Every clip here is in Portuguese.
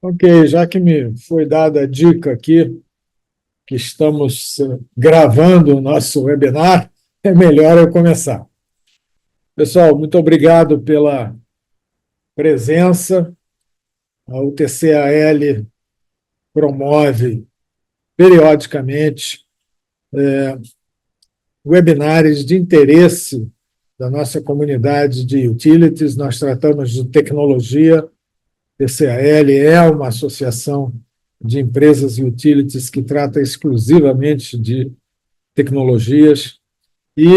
Ok, já que me foi dada a dica aqui, que estamos gravando o nosso webinar, é melhor eu começar. Pessoal, muito obrigado pela presença. A UTCAL promove periodicamente webinars de interesse da nossa comunidade de utilities. Nós tratamos de tecnologia. TCAL é uma associação de empresas e utilities que trata exclusivamente de tecnologias e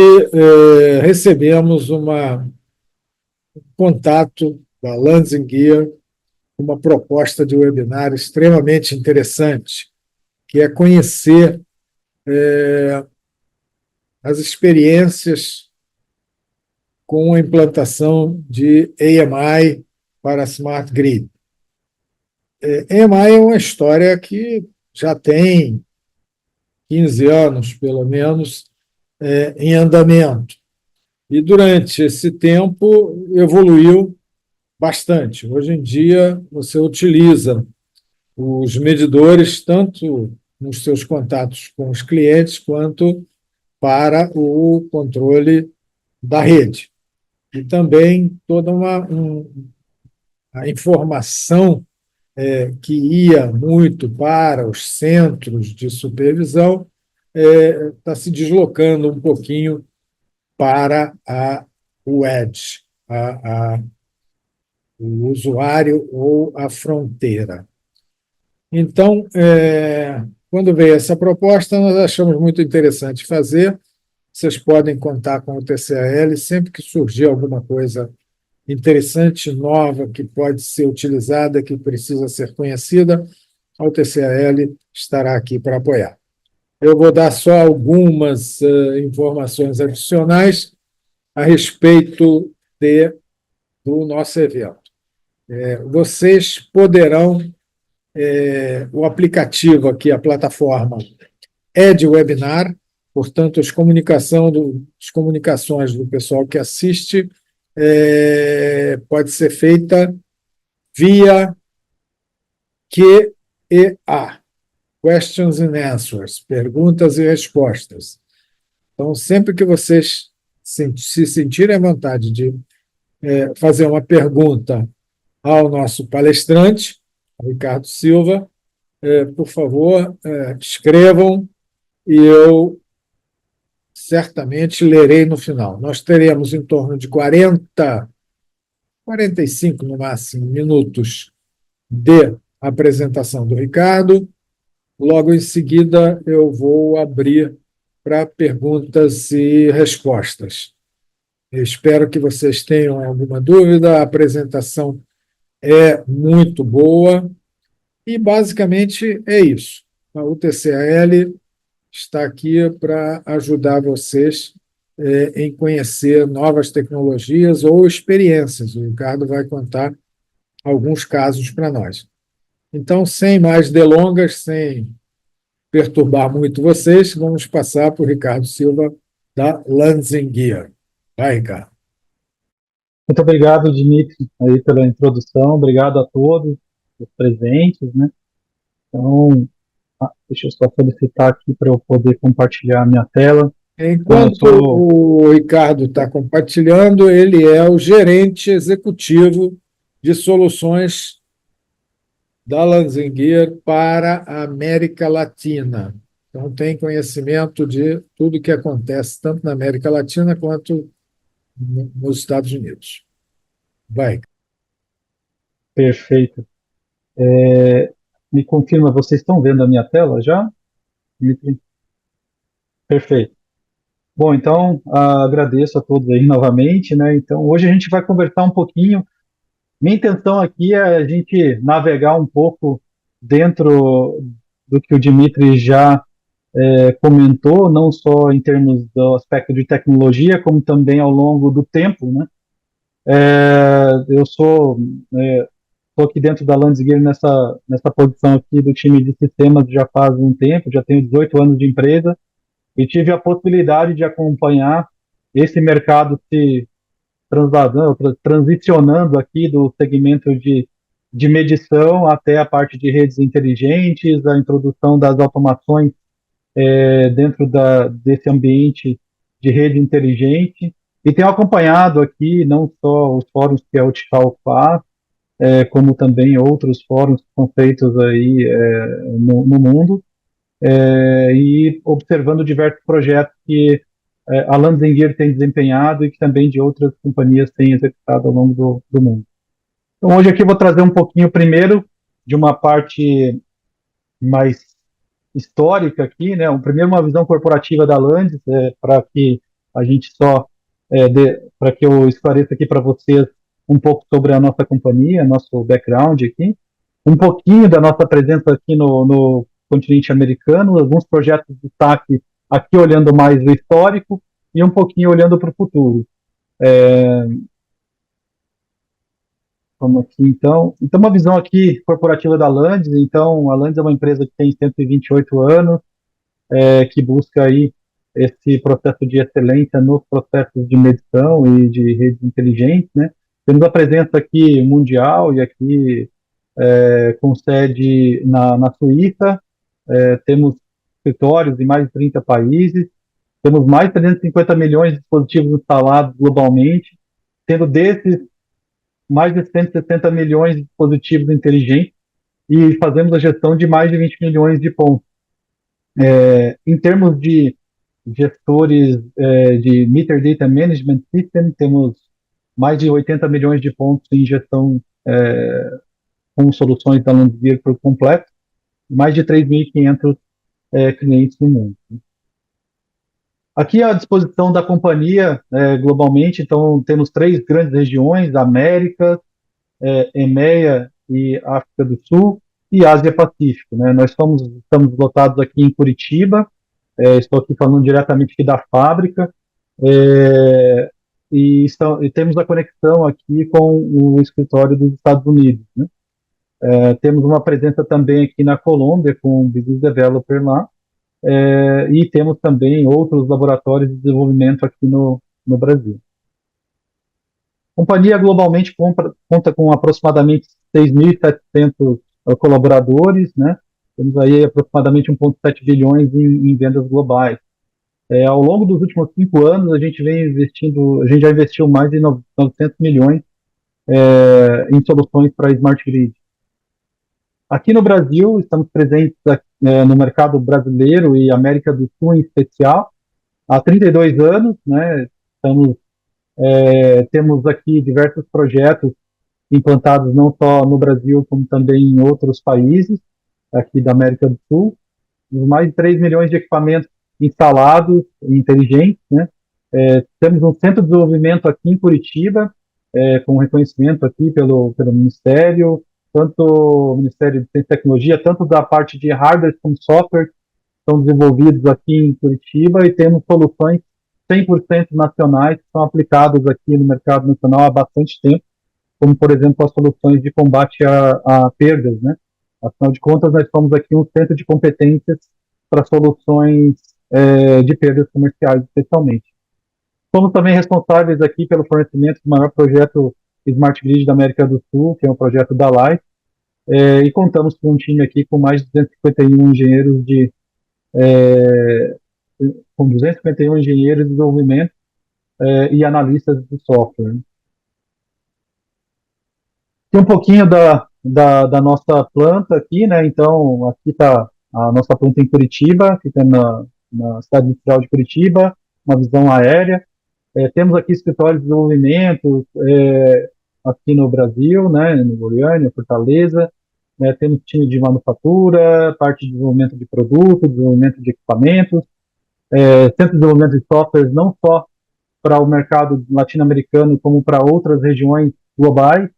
recebemos um contato da Lansing Gear, uma proposta de webinar extremamente interessante, que é conhecer as experiências com a implantação de AMI para a Smart Grid. AMI é uma história que já tem 15 anos, pelo menos, em andamento. E durante esse tempo evoluiu bastante. Hoje em dia, você utiliza os medidores tanto nos seus contatos com os clientes quanto para o controle da rede. E também toda a informação que ia muito para os centros de supervisão está se deslocando um pouquinho para o edge, o usuário ou a fronteira. Então, quando veio essa proposta, nós achamos muito interessante fazer. Vocês podem contar com o TCAL sempre que surgir alguma coisa interessante, nova, que pode ser utilizada, que precisa ser conhecida, a TCAL estará aqui para apoiar. Eu vou dar só algumas informações adicionais a respeito do nosso evento. Vocês poderão, o aplicativo aqui, a plataforma é de webinar, portanto, as comunicações do pessoal que assiste pode ser feita via QEA, Questions and Answers, perguntas e respostas. Então, sempre que vocês se sentirem à vontade de fazer uma pergunta ao nosso palestrante, Ricardo Silva, por favor, escrevam e eu certamente lerei no final. Nós teremos em torno de 45 no máximo, minutos de apresentação do Ricardo. Logo em seguida, eu vou abrir para perguntas e respostas. Eu espero que vocês tenham alguma dúvida. A apresentação é muito boa e, basicamente, é isso. A UTCAL está aqui para ajudar vocês em conhecer novas tecnologias ou experiências. O Ricardo vai contar alguns casos para nós. Então, sem mais delongas, sem perturbar muito vocês, vamos passar para o Ricardo Silva, da Lansing Gear. Vai, Ricardo. Muito obrigado, Dimitri, aí pela introdução. Obrigado a todos os presentes, né? Então, deixa eu só solicitar aqui para eu poder compartilhar a minha tela. Enquanto o Ricardo está compartilhando, ele é o gerente executivo de soluções da Lansing Gear para a América Latina. Então, tem conhecimento de tudo que acontece, tanto na América Latina quanto nos Estados Unidos. Vai. Perfeito. Me confirma, vocês estão vendo a minha tela já, Dimitri? Perfeito. Bom, então, agradeço a todos aí novamente, né? Então, hoje a gente vai conversar um pouquinho. Minha intenção aqui é a gente navegar um pouco dentro do que o Dimitri já comentou, não só em termos do aspecto de tecnologia, como também ao longo do tempo, né? Eu sou aqui dentro da Landsgear nessa posição aqui do time de sistemas já faz um tempo, já tenho 18 anos de empresa e tive a possibilidade de acompanhar esse mercado se transicionando aqui do segmento de de medição até a parte de redes inteligentes, a introdução das automações dentro desse ambiente de rede inteligente. E tenho acompanhado aqui não só os fóruns que a Utical faz, como também outros fóruns que são feitos aí no mundo, e observando diversos projetos que a Landis+Gyr tem desempenhado e que também de outras companhias têm executado ao longo do mundo. Então, hoje aqui eu vou trazer um pouquinho primeiro de uma parte mais histórica aqui, né? Primeiro uma visão corporativa da Landis, para que a gente para que eu esclareça aqui para vocês um pouco sobre a nossa companhia, nosso background aqui, um pouquinho da nossa presença aqui no continente americano, alguns projetos de destaque aqui olhando mais o histórico e um pouquinho olhando para o futuro. Vamos aqui, então, uma visão aqui corporativa da Landis. Então, a Landis é uma empresa que tem 128 anos, que busca aí esse processo de excelência nos processos de medição e de redes inteligentes, né? Temos a presença aqui mundial e aqui com sede na Suíça, temos escritórios em mais de 30 países, temos mais de 350 milhões de dispositivos instalados globalmente, sendo desses mais de 160 milhões de dispositivos inteligentes e fazemos a gestão de mais de 20 milhões de pontos. Em termos de gestores de Meter Data Management System, temos mais de 80 milhões de pontos em gestão com soluções da Landis+Gyr por completo, mais de 3.500 clientes no mundo. Aqui à disposição da companhia globalmente, então temos 3 grandes regiões: América, EMEA e África do Sul, e Ásia-Pacífico, né? Nós estamos lotados aqui em Curitiba, estou aqui falando diretamente aqui da fábrica, e temos a conexão aqui com o escritório dos Estados Unidos, né? Temos uma presença também aqui na Colômbia, com um business developer lá, e temos também outros laboratórios de desenvolvimento aqui no Brasil. A companhia globalmente conta com aproximadamente 6.700 colaboradores, né? Temos aí aproximadamente 1,7 bilhões em vendas globais. Ao longo dos últimos 5 anos, a gente já investiu mais de 900 milhões em soluções para Smart Grid. Aqui no Brasil, estamos presentes no mercado brasileiro e América do Sul em especial, há 32 anos, né? Temos aqui diversos projetos implantados não só no Brasil, como também em outros países aqui da América do Sul. Mais de 3 milhões de equipamentos instalados inteligentes, né? Temos um centro de desenvolvimento aqui em Curitiba, com reconhecimento aqui pelo Ministério, tanto o Ministério de Ciência e Tecnologia, tanto da parte de hardware como software, são desenvolvidos aqui em Curitiba, e temos soluções 100% nacionais que são aplicadas aqui no mercado nacional há bastante tempo, como, por exemplo, as soluções de combate a perdas, né? Afinal de contas, nós somos aqui um centro de competências para soluções de perdas comerciais, especialmente. Somos também responsáveis aqui pelo fornecimento do maior projeto Smart Grid da América do Sul, que é o projeto da Light, e contamos com um time aqui com mais de 251 engenheiros de desenvolvimento e analistas de software. Tem um pouquinho da nossa planta aqui, né? Então, aqui está a nossa planta em Curitiba, fica na cidade industrial de Curitiba, uma visão aérea. Temos aqui escritórios de desenvolvimento aqui no Brasil, né? No Goiânia, Fortaleza. Temos time de manufatura, parte de desenvolvimento de produtos, desenvolvimento de equipamentos, centro de desenvolvimento de softwares não só para o mercado latino-americano, como para outras regiões globais,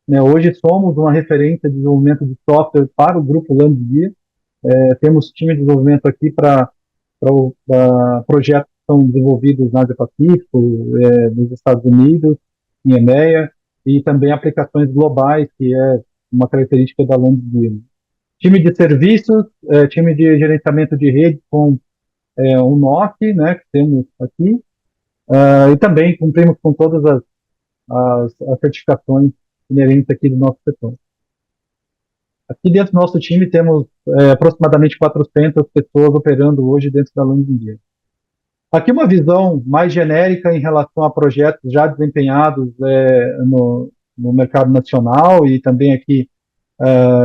né? Hoje somos uma referência de desenvolvimento de software para o grupo Landis+Gyr. Temos time de desenvolvimento aqui para projetos que são desenvolvidos na Ásia-Pacífico, nos Estados Unidos, em EMEA, e também aplicações globais, que é uma característica da Landis+Gyr. Time de serviços, time de gerenciamento de rede com um NOC, né, que temos aqui, e também cumprimos com todas as certificações inerentes aqui do nosso setor. Aqui dentro do nosso time temos aproximadamente 400 pessoas operando hoje dentro da Landing. Aqui uma visão mais genérica em relação a projetos já desempenhados no mercado nacional e também aqui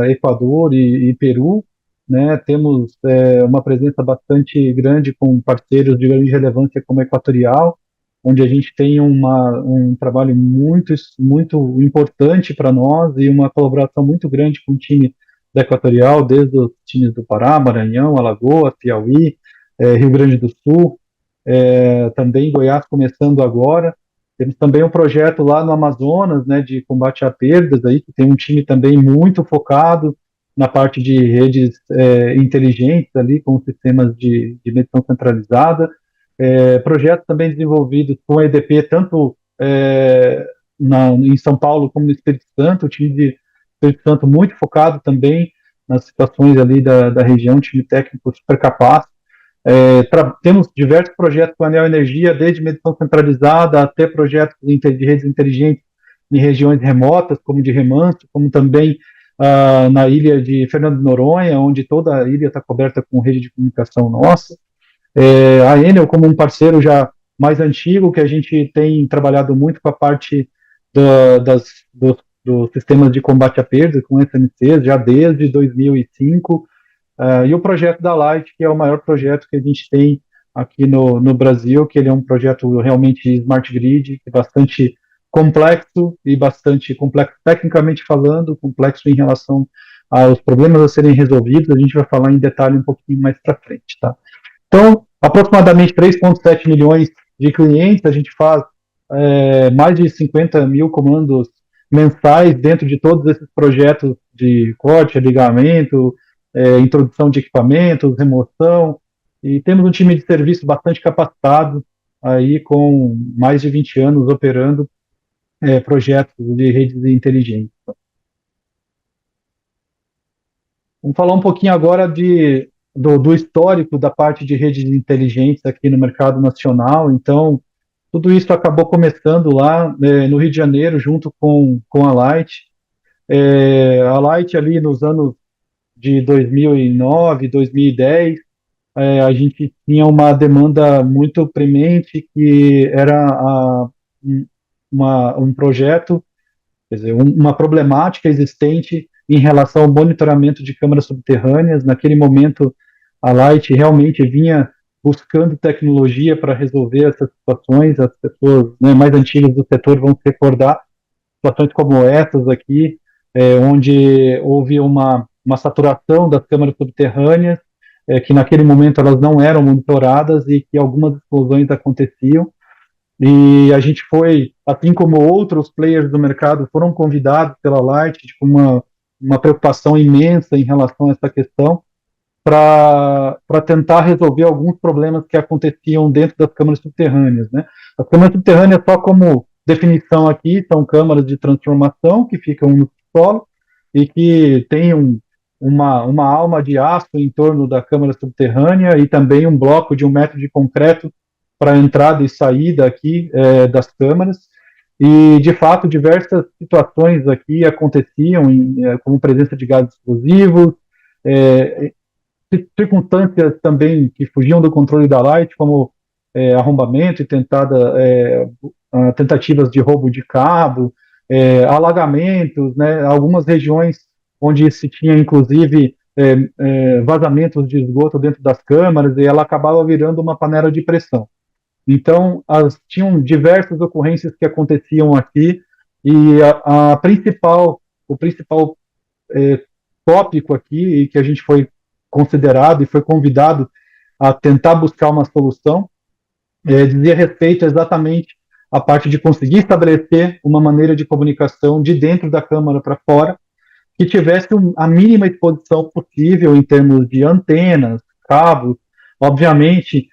Equador e Peru, né? Temos uma presença bastante grande com parceiros de grande relevância como Equatorial, onde a gente tem um trabalho muito importante para nós e uma colaboração muito grande com o time da Equatorial, desde os times do Pará, Maranhão, Alagoas, Piauí, Rio Grande do Sul, também Goiás começando agora. Temos também um projeto lá no Amazonas, né, de combate a perdas, aí, que tem um time também muito focado na parte de redes inteligentes ali, com sistemas de medição centralizada. Projetos também desenvolvidos com a EDP, tanto em São Paulo como no Espírito Santo, o time de Espírito Santo muito focado também nas situações ali da região, time técnico super capaz. Temos diversos projetos com a Anel Energia, desde medição centralizada até projetos de redes inteligentes em regiões remotas, como de Remanso, como também na ilha de Fernando de Noronha, onde toda a ilha está coberta com rede de comunicação nossa. A Enel como um parceiro já mais antigo, que a gente tem trabalhado muito com a parte dos sistemas de combate à perda, com SMCs, já desde 2005, e o projeto da Light, que é o maior projeto que a gente tem aqui no Brasil, que ele é um projeto realmente smart grid, bastante complexo e bastante complexo tecnicamente falando, complexo em relação aos problemas a serem resolvidos. A gente vai falar em detalhe um pouquinho mais para frente, tá? Então, aproximadamente 3,7 milhões de clientes, a gente faz mais de 50 mil comandos mensais dentro de todos esses projetos de corte, ligamento, introdução de equipamentos, remoção, e temos um time de serviço bastante capacitado, aí com mais de 20 anos operando projetos de redes inteligentes. Vamos falar um pouquinho agora do histórico da parte de redes inteligentes aqui no mercado nacional. Então, tudo isso acabou começando lá no Rio de Janeiro, junto com a Light. A Light ali nos anos de 2009, 2010, a gente tinha uma demanda muito premente, que era um projeto, quer dizer, uma problemática existente em relação ao monitoramento de câmaras subterrâneas. Naquele momento, a Light realmente vinha buscando tecnologia para resolver essas situações. As pessoas, né, mais antigas do setor vão se recordar situações como essas aqui, onde houve uma saturação das câmaras subterrâneas, que naquele momento elas não eram monitoradas e que algumas explosões aconteciam. E a gente foi, assim como outros players do mercado, foram convidados pela Light com uma preocupação imensa em relação a essa questão, para tentar resolver alguns problemas que aconteciam dentro das câmaras subterrâneas, né? As câmaras subterrâneas, só como definição aqui, são câmaras de transformação que ficam no solo e que têm uma alma de aço em torno da câmara subterrânea e também um bloco de 1 metro de concreto para entrada e saída aqui das câmaras. E, de fato, diversas situações aqui aconteciam, como presença de gases explosivos, circunstâncias também que fugiam do controle da Light, como arrombamento e tentativas de roubo de cabo, alagamentos, né, algumas regiões onde se tinha, inclusive, vazamentos de esgoto dentro das câmaras, e ela acabava virando uma panela de pressão. Então, tinham diversas ocorrências que aconteciam aqui, e o principal tópico aqui, e que a gente foi considerado e foi convidado a tentar buscar uma solução, dizia respeito exatamente à parte de conseguir estabelecer uma maneira de comunicação de dentro da câmara para fora, que tivesse a mínima exposição possível em termos de antenas, cabos. Obviamente,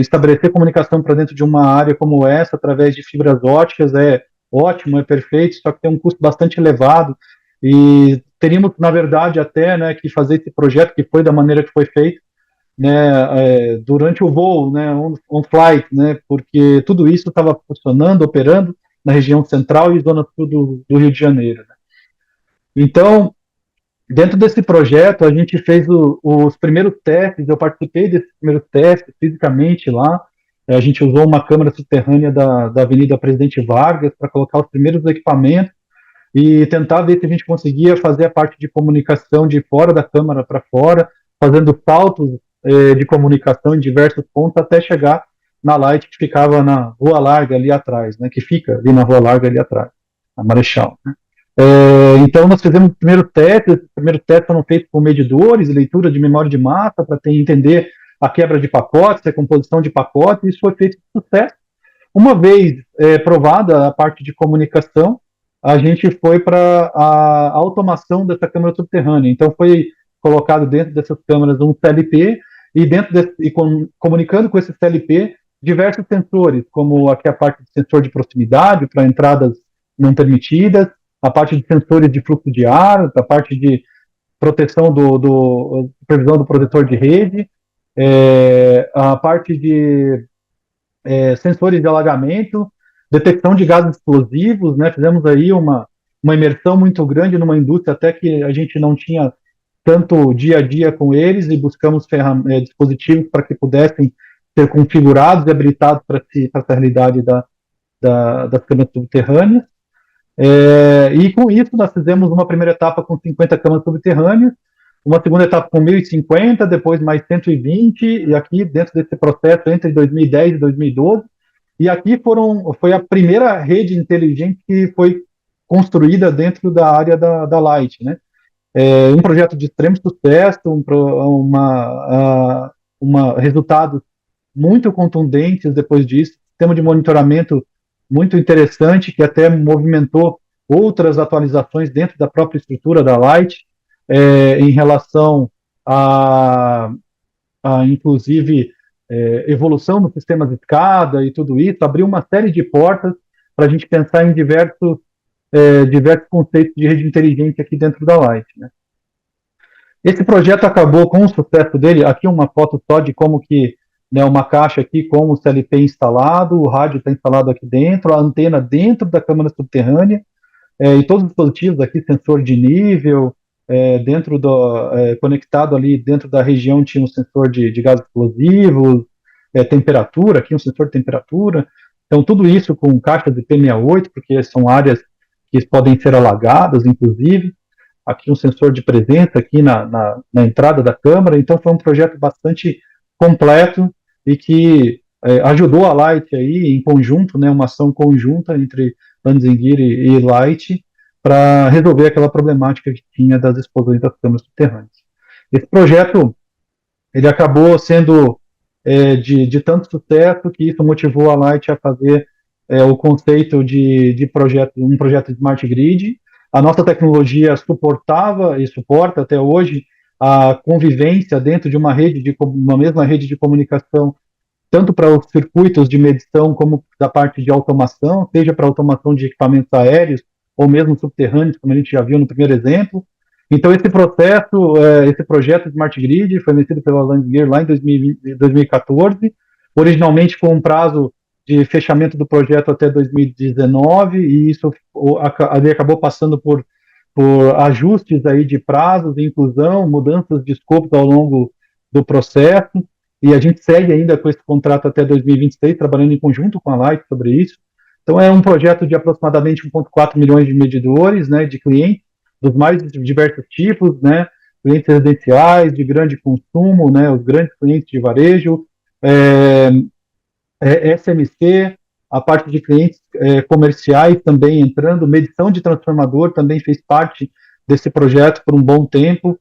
estabelecer comunicação para dentro de uma área como essa, através de fibras óticas, é ótimo, é perfeito, só que tem um custo bastante elevado, e teríamos, na verdade, até, né, que fazer esse projeto, que foi da maneira que foi feito, né, durante o voo, né, on flight, né, porque tudo isso estava funcionando, operando na região central e zona sul do Rio de Janeiro, né. Então, Dentro desse projeto, a gente fez os primeiros testes, eu participei desses primeiros testes fisicamente lá. A gente usou uma câmara subterrânea da Avenida Presidente Vargas para colocar os primeiros equipamentos e tentar ver se a gente conseguia fazer a parte de comunicação de fora da câmara para fora, fazendo saltos de comunicação em diversos pontos até chegar na Light que ficava na Rua Larga ali atrás, né, que fica ali na Rua Larga ali atrás, a Marechal, né. Então, nós fizemos o primeiro teste. Os primeiros testes foram feitos com medidores, leitura de memória de massa, para entender a quebra de pacotes, a composição de pacotes, e isso foi feito com sucesso. Uma vez provada a parte de comunicação, a gente foi para a automação dessa câmara subterrânea. Então, foi colocado dentro dessas câmaras um CLP, e comunicando com esse CLP diversos sensores, como aqui a parte de sensor de proximidade para entradas não permitidas, a parte de sensores de fluxo de ar, a parte de proteção previsão do protetor de rede, a parte de sensores de alagamento, detecção de gases explosivos, né? Fizemos aí uma imersão muito grande numa indústria até que a gente não tinha tanto dia a dia com eles, e buscamos dispositivos para que pudessem ser configurados e habilitados para essa realidade das câmeras subterrâneas. E com isso nós fizemos uma primeira etapa com 50 câmaras subterrâneas, uma segunda etapa com 1.050, depois mais 120, e aqui dentro desse processo entre 2010 e 2012, e aqui foi a primeira rede inteligente que foi construída dentro da área da Light, né? Um projeto de extremo sucesso, resultados muito contundentes depois disso, sistema de monitoramento muito interessante, que até movimentou outras atualizações dentro da própria estrutura da Light, em relação inclusive, evolução dos sistemas de escada e tudo isso, abriu uma série de portas para a gente pensar em diversos conceitos de rede inteligente aqui dentro da Light, né? Esse projeto acabou com o sucesso dele. Aqui uma foto só de como que, né, uma caixa aqui com o CLP instalado, o rádio está instalado aqui dentro, a antena dentro da câmara subterrânea, e todos os dispositivos aqui, sensor de nível, conectado ali dentro da região tinha um sensor de gases explosivos, temperatura, aqui um sensor de temperatura. Então tudo isso com caixas de P68, porque são áreas que podem ser alagadas, inclusive. Aqui um sensor de presença aqui na entrada da câmara. Então foi um projeto bastante completo e que ajudou a Light aí em conjunto, né, uma ação conjunta entre Landis+Gyr e Light para resolver aquela problemática que tinha das explosões das câmaras subterrâneas. Esse projeto ele acabou sendo de tanto sucesso que isso motivou a Light a fazer o conceito de um projeto de Smart Grid. A nossa tecnologia suportava e suporta até hoje a convivência dentro de uma mesma rede de comunicação, tanto para os circuitos de medição como da parte de automação, seja para automação de equipamentos aéreos ou mesmo subterrâneos, como a gente já viu no primeiro exemplo. Então esse projeto de Smart Grid foi vencido pela Landis+Gyr lá em 2014, originalmente com um prazo de fechamento do projeto até 2019, e isso ali acabou passando por ajustes aí de prazos, inclusão, mudanças de escopo ao longo do processo, e a gente segue ainda com esse contrato até 2026, trabalhando em conjunto com a Light sobre isso. Então é um projeto de aproximadamente 1,4 milhões de medidores, né, de clientes, dos mais diversos tipos, né, clientes residenciais, de grande consumo, né, os grandes clientes de varejo, SMC, a parte de clientes comerciais também entrando, medição de transformador também fez parte desse projeto por um bom tempo,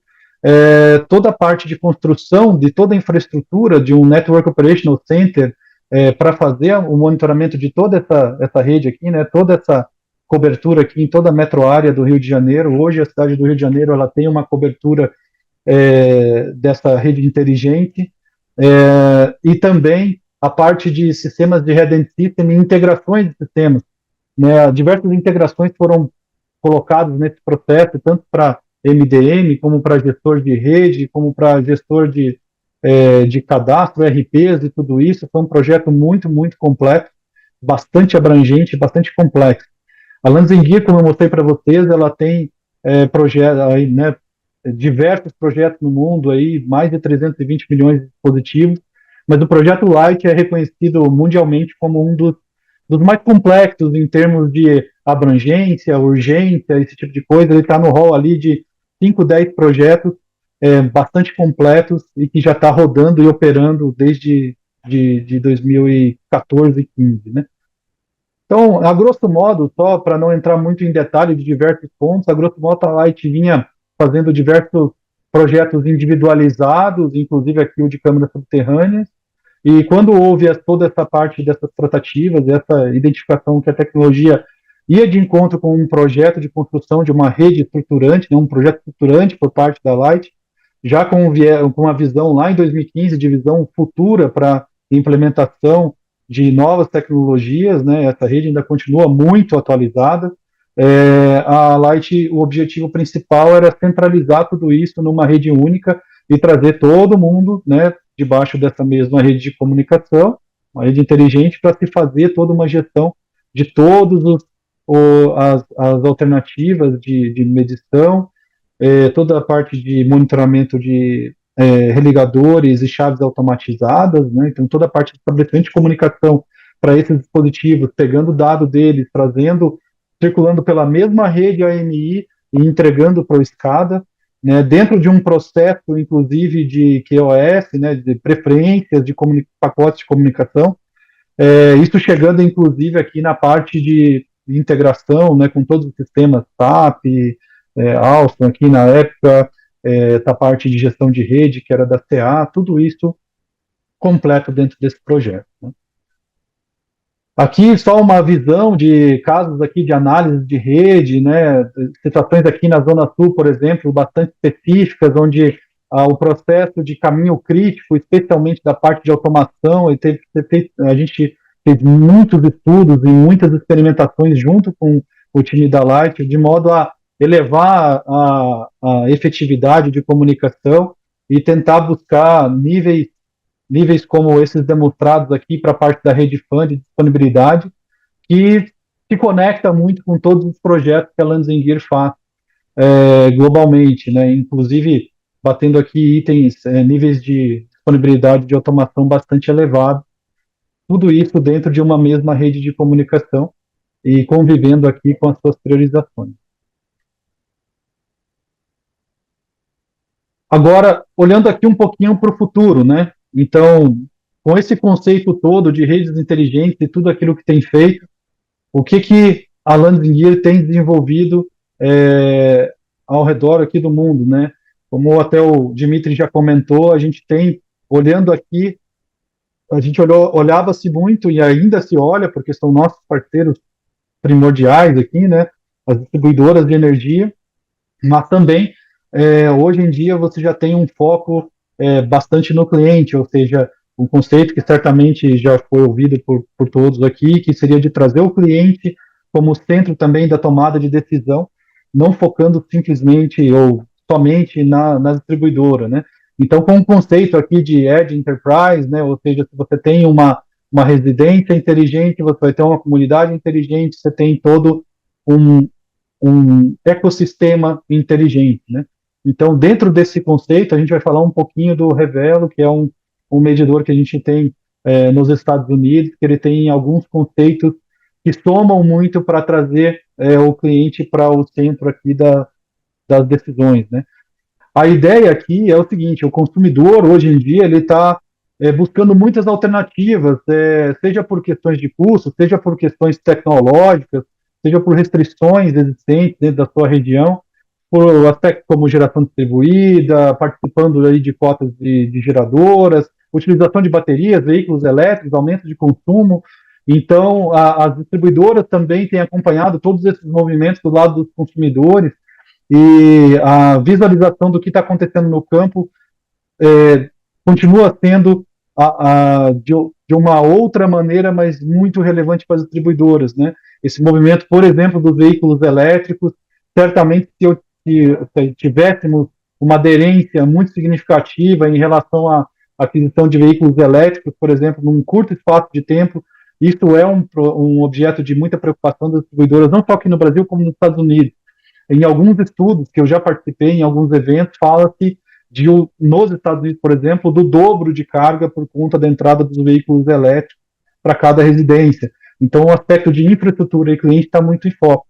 toda a parte de construção de toda a infraestrutura de um Network Operational Center para fazer o monitoramento de toda essa rede aqui, né, toda essa cobertura aqui em toda a metro-área do Rio de Janeiro. Hoje a cidade do Rio de Janeiro ela tem uma cobertura dessa rede inteligente, e também a parte de sistemas de Redundant System e integrações de sistemas, né? Diversas integrações foram colocadas nesse processo, tanto para MDM, como para gestor de rede, como para gestor de cadastro, RPs e tudo isso. Foi um projeto muito, muito completo, bastante abrangente, bastante complexo. A Landis+Gyr, como eu mostrei para vocês, ela tem projeto aí, né, diversos projetos no mundo, aí, mais de 320 milhões de dispositivos, mas o projeto Light é reconhecido mundialmente como um dos mais complexos em termos de abrangência, urgência, esse tipo de coisa. Ele está no rol ali de 5, 10 projetos bastante completos e que já está rodando e operando desde de 2014 e 15, né? Então, a grosso modo, só para não entrar muito em detalhe de diversos pontos, a grosso modo a Light vinha fazendo diversos projetos individualizados, inclusive aqui o de câmeras subterrâneas, e quando houve toda essa parte dessas tratativas, essa identificação que a tecnologia ia de encontro com um projeto de construção de uma rede estruturante, né, um projeto estruturante por parte da Light, já com uma visão lá em 2015, de visão futura para implementação de novas tecnologias, né, essa rede ainda continua muito atualizada. A Light, o objetivo principal era centralizar tudo isso numa rede única e trazer todo mundo, né, debaixo dessa mesma rede de comunicação, uma rede inteligente, para se fazer toda uma gestão de todas as alternativas de medição, toda a parte de monitoramento de religadores e chaves automatizadas, né? Então toda a parte de estabelecimento de comunicação para esses dispositivos, pegando o dado deles, trazendo, circulando pela mesma rede AMI e entregando para o SCADA, né, dentro de um processo, inclusive, de QoS, né, de preferências de pacotes de comunicação, isso chegando, inclusive, aqui na parte de integração, né, com todos os sistemas SAP, Alstom, aqui na época, essa parte de gestão de rede, que era da CA, tudo isso completo dentro desse projeto, né. Aqui só uma visão de casos aqui de análise de rede, né, situações aqui na Zona Sul, por exemplo, bastante específicas, onde o processo de caminho crítico, especialmente da parte de automação, a gente fez muitos estudos e muitas experimentações junto com o time da Light, de modo a elevar a efetividade de comunicação e tentar buscar níveis como esses demonstrados aqui para a parte da rede FAN de disponibilidade, que se conecta muito com todos os projetos que a Landis+Gyr faz globalmente, né? Inclusive batendo aqui itens, níveis de disponibilidade de automação bastante elevados, tudo isso dentro de uma mesma rede de comunicação e convivendo aqui com as suas priorizações. Agora, olhando aqui um pouquinho para o futuro, né? Então, com esse conceito todo de redes inteligentes e tudo aquilo que tem feito, o que a Landis+Gyr tem desenvolvido ao redor aqui do mundo, né? Como até o Dimitri já comentou, a gente tem, olhando aqui, a gente olhava-se muito e ainda se olha, porque são nossos parceiros primordiais aqui, né? As distribuidoras de energia, mas também hoje em dia você já tem um foco bastante no cliente, ou seja, um conceito que certamente já foi ouvido por todos aqui, que seria de trazer o cliente como centro também da tomada de decisão, não focando simplesmente ou somente na distribuidora, né? Então, com o conceito aqui de Edge Enterprise, né, ou seja, se você tem uma residência inteligente, você vai ter uma comunidade inteligente, você tem todo um ecossistema inteligente, né? Então, dentro desse conceito, a gente vai falar um pouquinho do Revelo, que é um medidor que a gente tem nos Estados Unidos, que ele tem alguns conceitos que somam muito para trazer o cliente para o centro aqui das decisões, né? A ideia aqui é o seguinte: o consumidor, hoje em dia, ele está buscando muitas alternativas, seja por questões de custo, seja por questões tecnológicas, seja por restrições existentes dentro da sua região, por aspectos como geração distribuída, participando aí de cotas de geradoras, utilização de baterias, veículos elétricos, aumento de consumo. Então, as distribuidoras também têm acompanhado todos esses movimentos do lado dos consumidores, e a visualização do que está acontecendo no campo continua sendo de uma outra maneira, mas muito relevante para as distribuidoras, né? Esse movimento, por exemplo, dos veículos elétricos, certamente se tivéssemos uma aderência muito significativa em relação à aquisição de veículos elétricos, por exemplo, num curto espaço de tempo, isso é um objeto de muita preocupação das distribuidoras, não só aqui no Brasil, como nos Estados Unidos. em alguns estudos que eu já participei, em alguns eventos, fala-se nos Estados Unidos, por exemplo, do dobro de carga por conta da entrada dos veículos elétricos para cada residência. Então, o aspecto de infraestrutura e cliente está muito em foco.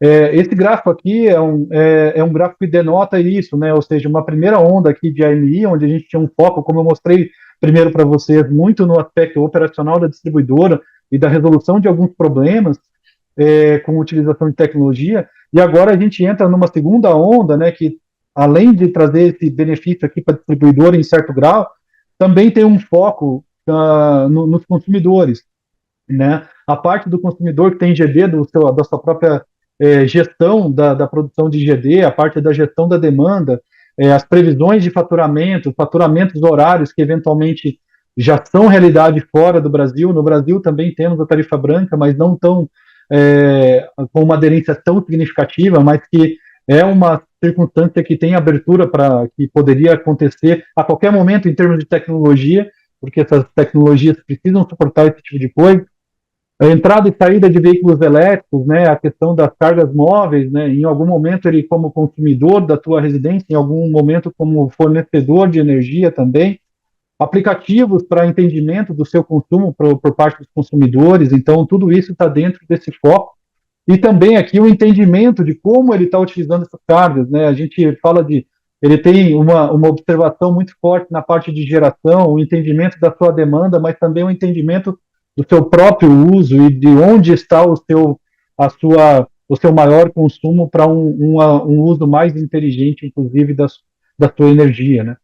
Esse gráfico aqui é um gráfico que denota isso, né? Ou seja, uma primeira onda aqui de AMI, onde a gente tinha um foco, como eu mostrei primeiro para vocês, muito no aspecto operacional da distribuidora e da resolução de alguns problemas com utilização de tecnologia, e agora a gente entra numa segunda onda, né, que além de trazer esse benefício aqui para a distribuidora em certo grau, também tem um foco nos consumidores, né? A parte do consumidor que tem GD, da sua própria gestão da produção de GD, a parte da gestão da demanda, as previsões de faturamento, faturamentos horários que eventualmente já são realidade fora do Brasil. No Brasil também temos a tarifa branca, mas não tão com uma aderência tão significativa, mas que é uma circunstância que tem abertura para que poderia acontecer a qualquer momento em termos de tecnologia, porque essas tecnologias precisam suportar esse tipo de coisa. A entrada e saída de veículos elétricos, né, a questão das cargas móveis, né, em algum momento ele como consumidor da tua residência, em algum momento como fornecedor de energia também, aplicativos para entendimento do seu consumo por parte dos consumidores, então tudo isso está dentro desse foco, e também aqui o entendimento de como ele está utilizando essas cargas, né, a gente fala ele tem uma observação muito forte na parte de geração, o entendimento da sua demanda, mas também o entendimento do seu próprio uso e de onde está o seu maior consumo para um uso mais inteligente, inclusive, da sua energia, né?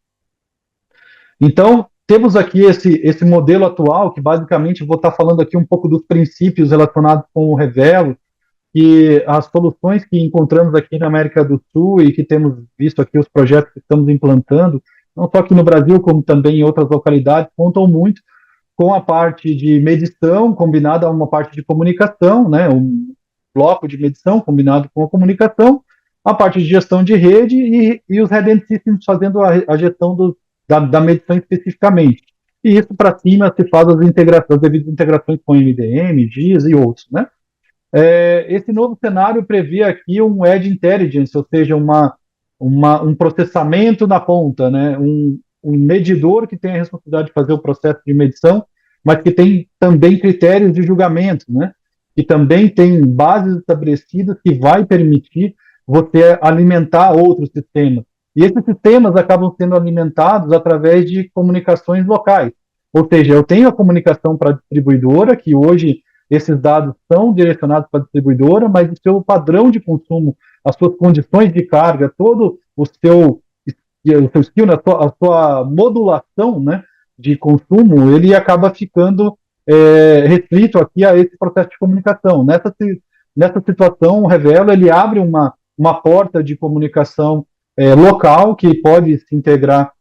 Então, temos aqui esse modelo atual, que basicamente vou estar falando aqui um pouco dos princípios relacionados com o Revelo, que as soluções que encontramos aqui na América do Sul e que temos visto aqui os projetos que estamos implantando, não só aqui no Brasil, como também em outras localidades, contam muito com a parte de medição combinada a uma parte de comunicação, né, um bloco de medição combinado com a comunicação, a parte de gestão de rede e os Redent Systems fazendo a gestão da medição especificamente. E isso para cima se faz as devidas integrações com MDM, GIS e outros, né? Esse novo cenário prevê aqui um Edge Intelligence, ou seja, um processamento na ponta, né? Um medidor que tem a responsabilidade de fazer o processo de medição, mas que tem também critérios de julgamento, né? Que também tem bases estabelecidas que vai permitir você alimentar outros sistemas. E esses sistemas acabam sendo alimentados através de comunicações locais. Ou seja, eu tenho a comunicação para a distribuidora, que hoje esses dados são direcionados para a distribuidora, mas o seu padrão de consumo, as suas condições de carga, todo o seu skill, a sua modulação, né, de consumo, ele acaba ficando restrito aqui a esse processo de comunicação. Nessa situação, o Revelo ele abre uma porta de comunicação local que pode se integrar,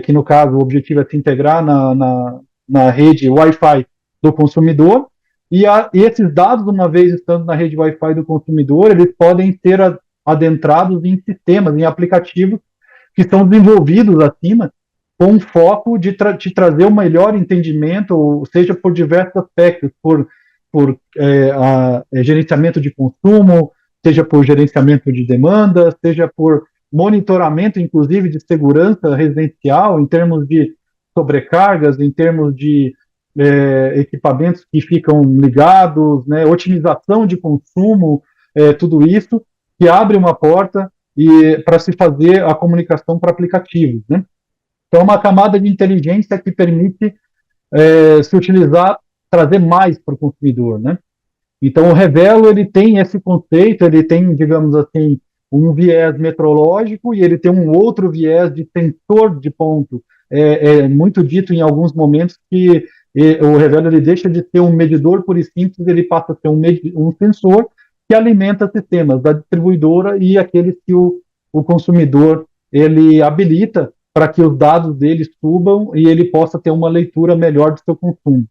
que no caso o objetivo é se integrar na rede Wi-Fi do consumidor, e esses dados, uma vez estando na rede Wi-Fi do consumidor, eles podem ser adentrados em sistemas, em aplicativos que são desenvolvidos acima com foco de te trazer um melhor entendimento, seja por diversos aspectos, por gerenciamento de consumo, seja por gerenciamento de demanda, seja por monitoramento, inclusive, de segurança residencial, em termos de sobrecargas, em termos de equipamentos que ficam ligados, né, otimização de consumo, tudo isso, que abre uma porta para se fazer a comunicação para aplicativos, né? Então, uma camada de inteligência que permite se utilizar, trazer mais para o consumidor, né? Então, o Revelo, ele tem esse conceito, ele tem, digamos assim, um viés metrológico e ele tem um outro viés de sensor de ponto. É muito dito em alguns momentos que o Revelo ele deixa de ser um medidor puro e simples, ele passa a ser um sensor que alimenta sistemas da distribuidora e aqueles que o consumidor ele habilita para que os dados dele subam e ele possa ter uma leitura melhor do seu consumo.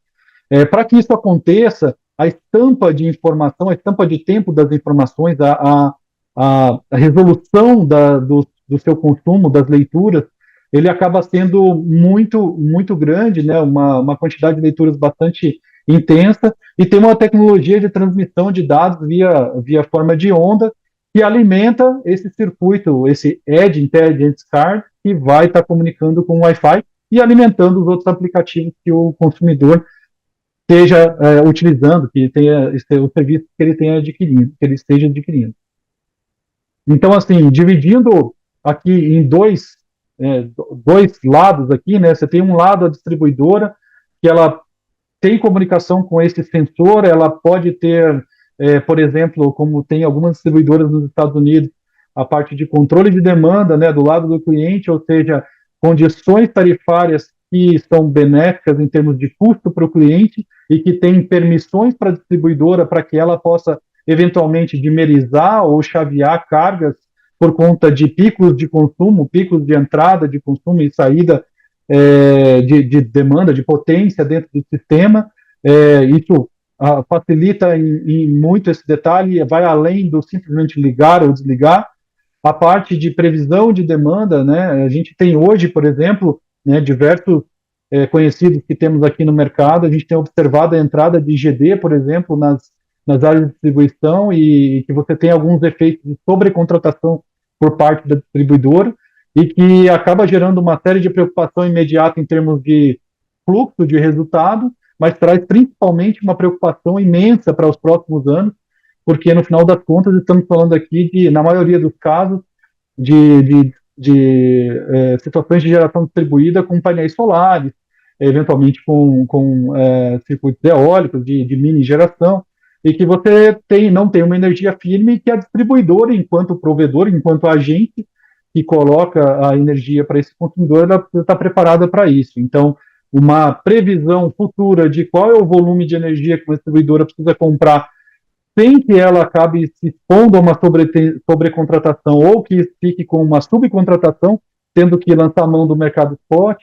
Para que isso aconteça, a estampa de informação, a estampa de tempo das informações, a resolução do seu consumo, das leituras, ele acaba sendo muito, muito grande, né? Uma quantidade de leituras bastante intensa, e tem uma tecnologia de transmissão de dados via forma de onda, que alimenta esse circuito, esse Edge Intelligence Card, que vai estar comunicando com o Wi-Fi e alimentando os outros aplicativos que o consumidor esteja utilizando, que tenha o serviço que ele tenha adquirido, que ele esteja adquirindo. Então, assim, dividindo aqui em dois lados aqui, né? Você tem um lado a distribuidora, que ela tem comunicação com esse sensor, ela pode ter, por exemplo, como tem algumas distribuidoras nos Estados Unidos, a parte de controle de demanda, né, do lado do cliente, ou seja, condições tarifárias que são benéficas em termos de custo para o cliente e que tem permissões para a distribuidora para que ela possa eventualmente dimerizar ou chavear cargas por conta de picos de consumo, picos de entrada de consumo e saída de demanda, de potência dentro do sistema. Isso facilita em muito esse detalhe, vai além do simplesmente ligar ou desligar. A parte de previsão de demanda, né? A gente tem hoje, por exemplo, né, diversos conhecidos que temos aqui no mercado, a gente tem observado a entrada de IGD, por exemplo, nas áreas de distribuição e que você tem alguns efeitos de sobrecontratação por parte da distribuidora e que acaba gerando uma série de preocupação imediata em termos de fluxo de resultado, mas traz principalmente uma preocupação imensa para os próximos anos, porque no final das contas estamos falando aqui de, na maioria dos casos, de situações de geração distribuída com painéis solares, eventualmente com circuitos eólicos de mini geração, e que você não tem uma energia firme que a distribuidora, enquanto provedor, enquanto agente que coloca a energia para esse consumidor, ela precisa estar preparada para isso. Então, uma previsão futura de qual é o volume de energia que uma distribuidora precisa comprar sem que ela acabe se expondo a uma sobrecontratação ou que fique com uma subcontratação, tendo que lançar a mão do mercado spot.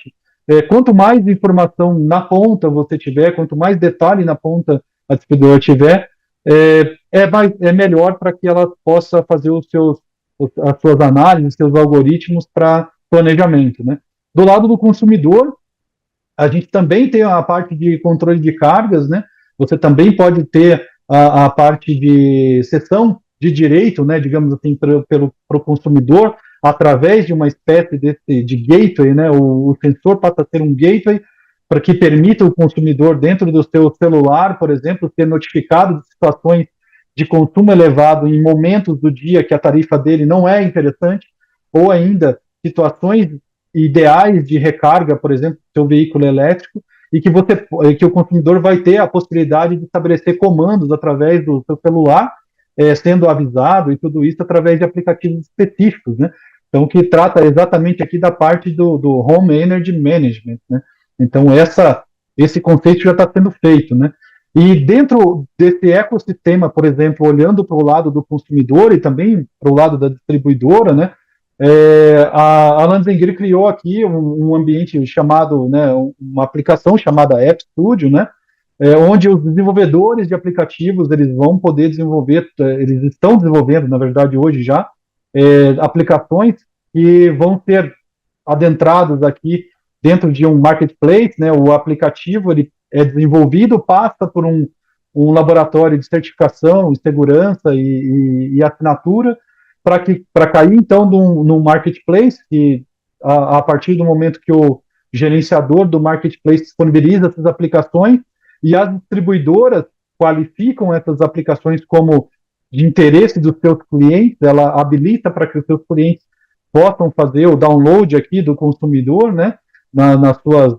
Quanto mais informação na ponta você tiver, quanto mais detalhe na ponta a distribuidora tiver, é melhor para que ela possa fazer as suas análises, seus algoritmos para planejamento, né? Do lado do consumidor, a gente também tem a parte de controle de cargas, né? Você também pode ter a parte de cessão de direito, né, digamos assim, para o consumidor, através de uma espécie de gateway, né? O sensor passa a ser um gateway para que permita o consumidor, dentro do seu celular, por exemplo, ser notificado de situações de consumo elevado em momentos do dia que a tarifa dele não é interessante, ou ainda situações ideais de recarga, por exemplo, do seu veículo elétrico, e que o consumidor vai ter a possibilidade de estabelecer comandos através do seu celular, sendo avisado, e tudo isso através de aplicativos específicos, né? Então, que trata exatamente aqui da parte do Home Energy Management, né? Então, esse conceito já está sendo feito, né? E dentro desse ecossistema, por exemplo, olhando para o lado do consumidor e também para o lado da distribuidora, né? A Lanzengri criou aqui um ambiente chamado, né, uma aplicação chamada App Studio, né, onde os desenvolvedores de aplicativos eles vão poder desenvolver, eles estão desenvolvendo, na verdade, hoje já, aplicações que vão ser adentrados aqui dentro de um marketplace, né, o aplicativo ele é desenvolvido, passa por um laboratório de certificação, segurança e assinatura, para cair, então, num marketplace, que a partir do momento que o gerenciador do marketplace disponibiliza essas aplicações e as distribuidoras qualificam essas aplicações como de interesse dos seus clientes, ela habilita para que os seus clientes possam fazer o download aqui do consumidor, né, nas suas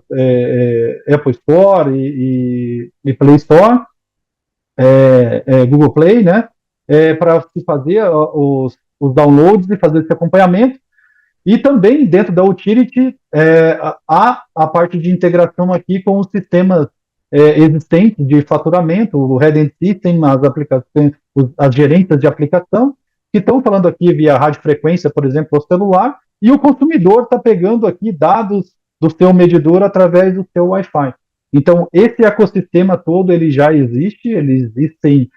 Apple Store e Play Store, Google Play, né, para se fazer os downloads e fazer esse acompanhamento. E também, dentro da Utility, há a parte de integração aqui com os sistemas existentes de faturamento, o Head System, as aplicações, as gerências de aplicação, que estão falando aqui via radiofrequência, por exemplo, ao celular, e o consumidor está pegando aqui dados do seu medidor através do seu Wi-Fi. Então, esse ecossistema todo, ele já existe, existem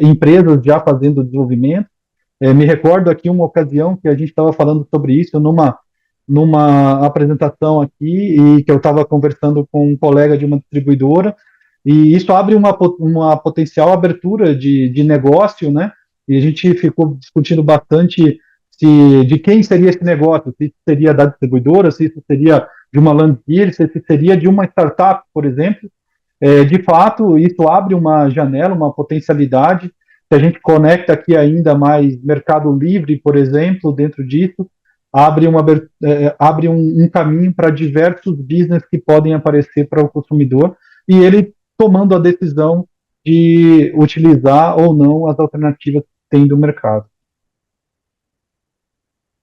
empresas já fazendo desenvolvimento. Me recordo aqui uma ocasião que a gente estava falando sobre isso numa apresentação aqui e que eu estava conversando com um colega de uma distribuidora, e isso abre uma potencial abertura de negócio, né, e a gente ficou discutindo bastante de quem seria esse negócio, se isso seria da distribuidora, se isso seria de uma Landgear, se isso seria de uma startup, por exemplo. De fato, isso abre uma janela, uma potencialidade. Se a gente conecta aqui ainda mais Mercado Livre, por exemplo, dentro disso, abre um caminho para diversos business que podem aparecer para o consumidor e ele tomando a decisão de utilizar ou não as alternativas que tem do mercado.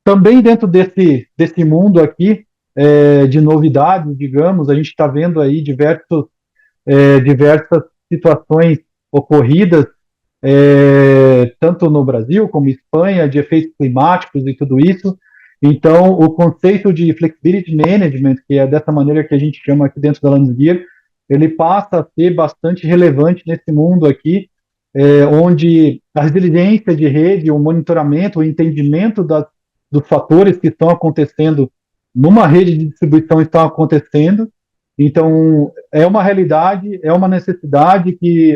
Também dentro desse mundo aqui de novidades, digamos, a gente está vendo aí diversas situações ocorridas, tanto no Brasil como Espanha, de efeitos climáticos e tudo isso. Então, o conceito de flexibility management, que é dessa maneira que a gente chama aqui dentro da Landgear, ele passa a ser bastante relevante nesse mundo aqui, onde a resiliência de rede, o monitoramento, o entendimento dos fatores que estão acontecendo numa rede de distribuição estão acontecendo. Então, é uma realidade, é uma necessidade que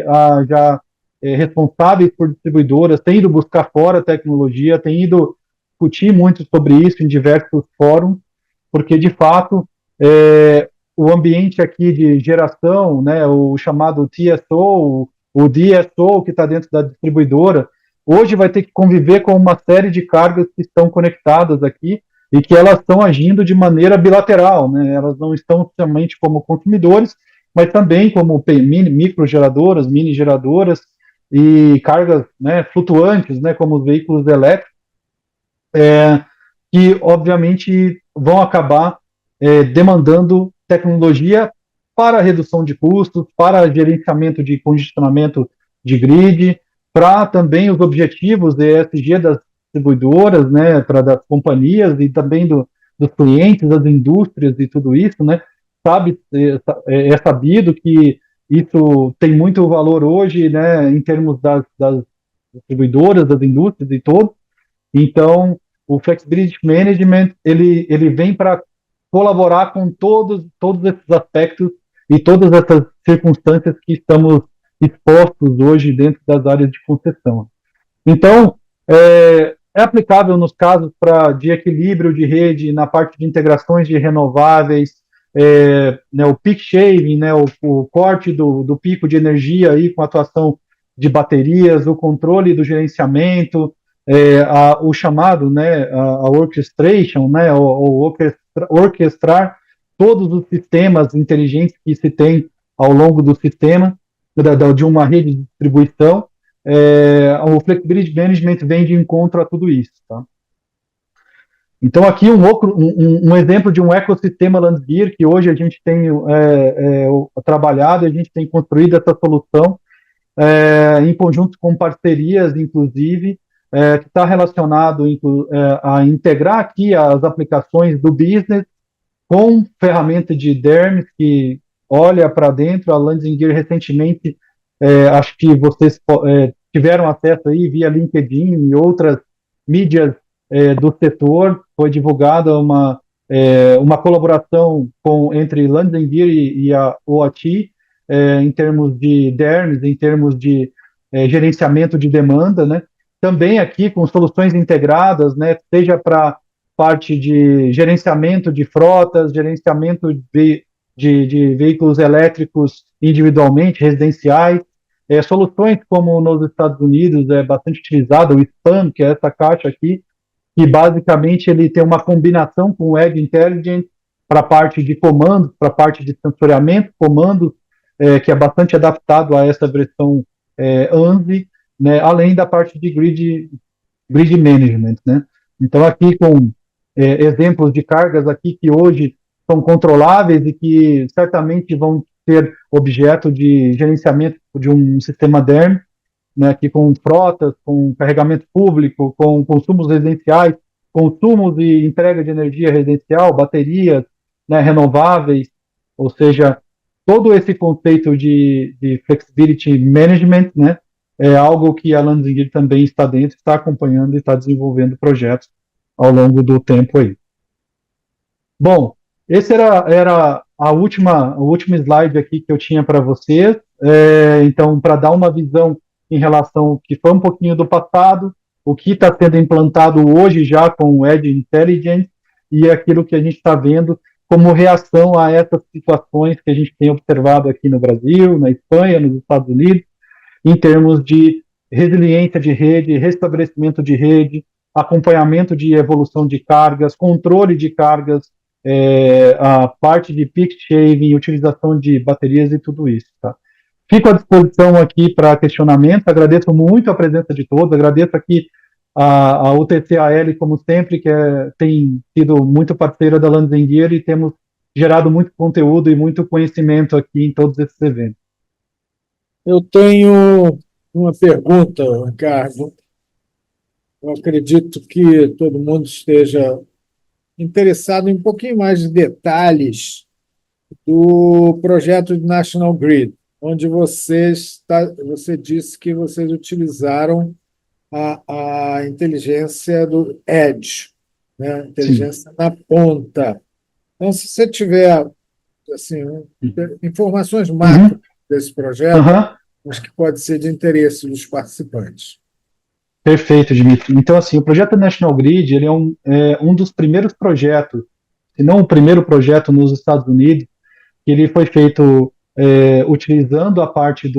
já responsáveis por distribuidoras têm ido buscar fora a tecnologia, têm ido discutir muito sobre isso em diversos fóruns, porque, de fato, o ambiente aqui de geração, né, o chamado TSO, o DSO, que está dentro da distribuidora, hoje vai ter que conviver com uma série de cargas que estão conectadas aqui, e que elas estão agindo de maneira bilateral, né? Elas não estão somente como consumidores, mas também como microgeradoras, mini geradoras e cargas, né, flutuantes, né, como os veículos elétricos, que obviamente vão acabar demandando tecnologia para redução de custos, para gerenciamento de congestionamento de grid, para também os objetivos ESG das distribuidoras, né, para das companhias e também dos clientes, das indústrias e tudo isso, né, é sabido que isso tem muito valor hoje, né, em termos das distribuidoras, das indústrias e todo. Então, o Flexibility Management, ele vem para colaborar com todos esses aspectos e todas essas circunstâncias que estamos expostos hoje dentro das áreas de concessão. Então, é aplicável nos casos de equilíbrio de rede, na parte de integrações de renováveis, né, o peak shaving, né, o corte do pico de energia aí com a atuação de baterias, o controle do gerenciamento, o chamado, né, a orchestration, né, orquestrar todos os sistemas inteligentes que se tem ao longo do sistema, de uma rede de distribuição. O Flexibility Management vem de encontro a tudo isso. Tá? Então, aqui um exemplo de um ecossistema Landgear que hoje a gente tem trabalhado, a gente tem construído essa solução em conjunto com parcerias, inclusive, que está relacionado a integrar aqui as aplicações do business com ferramenta de DERMS, que olha para dentro. A Landgear recentemente, acho que vocês tiveram acesso aí via LinkedIn e outras mídias do setor, foi divulgada uma colaboração entre Landgear e a OAT, em termos de DERMS, em termos de gerenciamento de demanda, né? Também aqui com soluções integradas, né? Seja para parte de gerenciamento de frotas, gerenciamento de veículos elétricos individualmente, residenciais, soluções como nos Estados Unidos é bastante utilizada, o SPAN, que é essa caixa aqui, que basicamente ele tem uma combinação com o Edge Intelligence para a parte de comandos, para a parte de sensoriamento, comandos, que é bastante adaptado a essa versão ANSI, né, além da parte de grid management, né? Então aqui com exemplos de cargas aqui que hoje são controláveis e que certamente vão ser objeto de gerenciamento de um sistema DERM, né, aqui com frotas, com carregamento público, com consumos residenciais, consumos e entrega de energia residencial, baterias, né, renováveis, ou seja, todo esse conceito de flexibility management, né, é algo que a Landgear também está dentro, está acompanhando e está desenvolvendo projetos ao longo do tempo aí. Bom, esse era a última slide aqui que eu tinha para vocês. Então, para dar uma visão em relação ao que foi um pouquinho do passado, o que está sendo implantado hoje já com o Edge Intelligence e aquilo que a gente está vendo como reação a essas situações que a gente tem observado aqui no Brasil, na Espanha, nos Estados Unidos, em termos de resiliência de rede, restabelecimento de rede, acompanhamento de evolução de cargas, controle de cargas, a parte de peak shaving, utilização de baterias e tudo isso. Tá? Fico à disposição aqui para questionamentos, agradeço muito a presença de todos, agradeço aqui a UTCAL, como sempre, que tem sido muito parceira da Landsenguier e temos gerado muito conteúdo e muito conhecimento aqui em todos esses eventos. Eu tenho uma pergunta, Ricardo. Eu acredito que todo mundo esteja interessado em um pouquinho mais de detalhes do projeto de National Grid, onde você disse que vocês utilizaram a inteligência do Edge, né? Inteligência Sim. na ponta. Então, se você tiver assim, informações macro desse projeto, acho que pode ser de interesse dos participantes. Perfeito, Dimitri. Então, assim, o projeto National Grid ele é um dos primeiros projetos, se não o primeiro projeto nos Estados Unidos, que ele foi feito utilizando a parte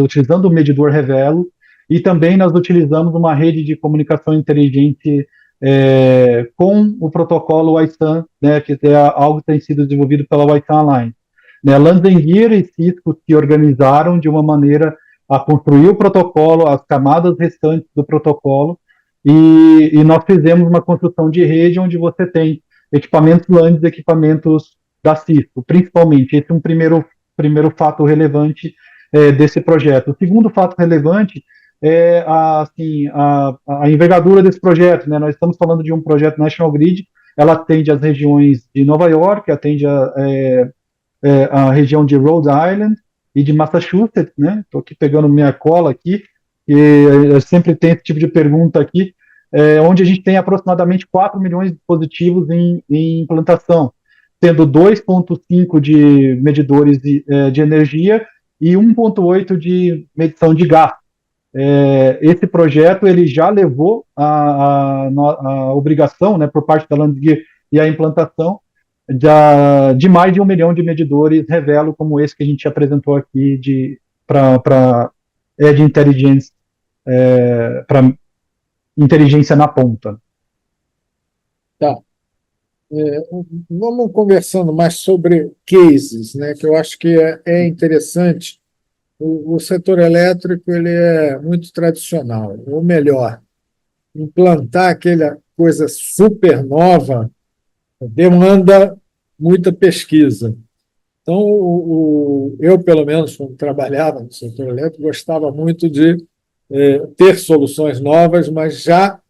utilizando o medidor Revelo, e também nós utilizamos uma rede de comunicação inteligente com o protocolo Wi-SAN, né, que é algo que tem sido desenvolvido pela Wi-SAN Alliance. Né, Landsenguier e Cisco se organizaram de uma maneira a construir o protocolo, as camadas restantes do protocolo, e nós fizemos uma construção de rede onde você tem equipamentos LANs e equipamentos da Cisco, principalmente. Esse é um primeiro fato relevante desse projeto. O segundo fato relevante é a envergadura desse projeto. Né? Nós estamos falando de um projeto National Grid, ela atende as regiões de Nova York, atende a região de Rhode Island e de Massachusetts, né? Estou aqui pegando minha cola aqui, e eu sempre tenho esse tipo de pergunta aqui, onde a gente tem aproximadamente 4 milhões de dispositivos em implantação, tendo 2,5 de medidores de energia e 1,8 de medição de gás. Esse projeto ele já levou a obrigação, né, por parte da Landsenguier e a implantação de mais de 1 milhão de medidores Revelo, como esse que a gente apresentou aqui para Edge Intelligence, para inteligência na ponta. Tá. Vamos conversando mais sobre cases, né, que eu acho que é interessante. O setor elétrico ele é muito tradicional, ou melhor, implantar aquela coisa super nova demanda muita pesquisa. Então, eu, pelo menos, quando trabalhava no setor elétrico, gostava muito de ter soluções novas, mas já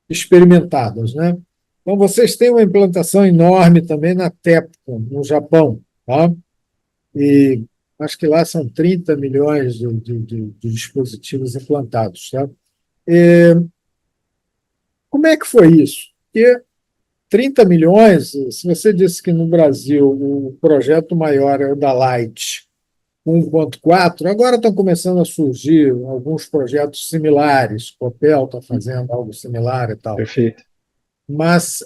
experimentadas, né? Então, vocês têm uma implantação enorme também na TEPCO, no Japão, tá? E acho que lá são 30 milhões de dispositivos implantados, tá? Como é que foi isso? Porque 30 milhões, se você disse que no Brasil o projeto maior é o da Light, 1,4, agora estão começando a surgir alguns projetos similares, o Copel está fazendo algo similar e tal. Perfeito. Mas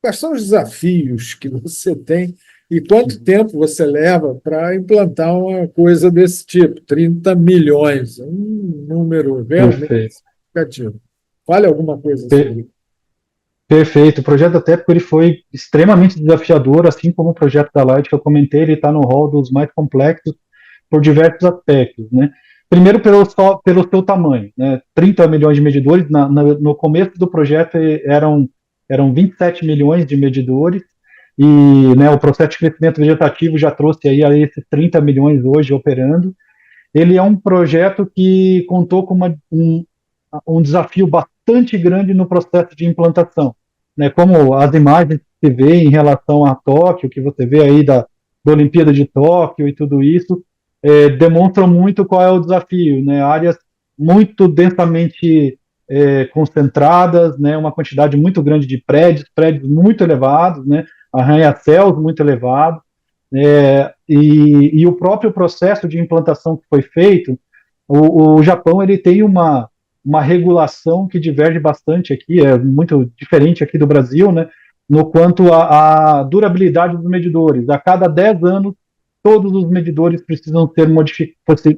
quais são os desafios que você tem e quanto tempo você leva para implantar uma coisa desse tipo? 30 milhões, um número realmente significativo. Fale alguma coisa sobre isso. Perfeito. O projeto da TEPCO ele foi extremamente desafiador, assim como o projeto da Light que eu comentei, ele está no rol dos mais complexos por diversos aspectos, né? Primeiro pelo seu tamanho, né? 30 milhões de medidores, no começo do projeto eram 27 milhões de medidores, e né, o processo de crescimento vegetativo já trouxe aí a esses 30 milhões hoje operando. Ele é um projeto que contou com um desafio bastante grande no processo de implantação, né? Como as imagens que você vê em relação a Tóquio, que você vê aí da Olimpíada de Tóquio e tudo isso, demonstram muito qual é o desafio, né? Áreas muito densamente concentradas, né? Uma quantidade muito grande de prédios muito elevados, né? Arranha-céus muito elevados, E o próprio processo de implantação que foi feito, o Japão ele tem uma regulação que diverge bastante aqui, é muito diferente aqui do Brasil, né, no quanto à durabilidade dos medidores. A cada 10 anos, todos os medidores precisam ser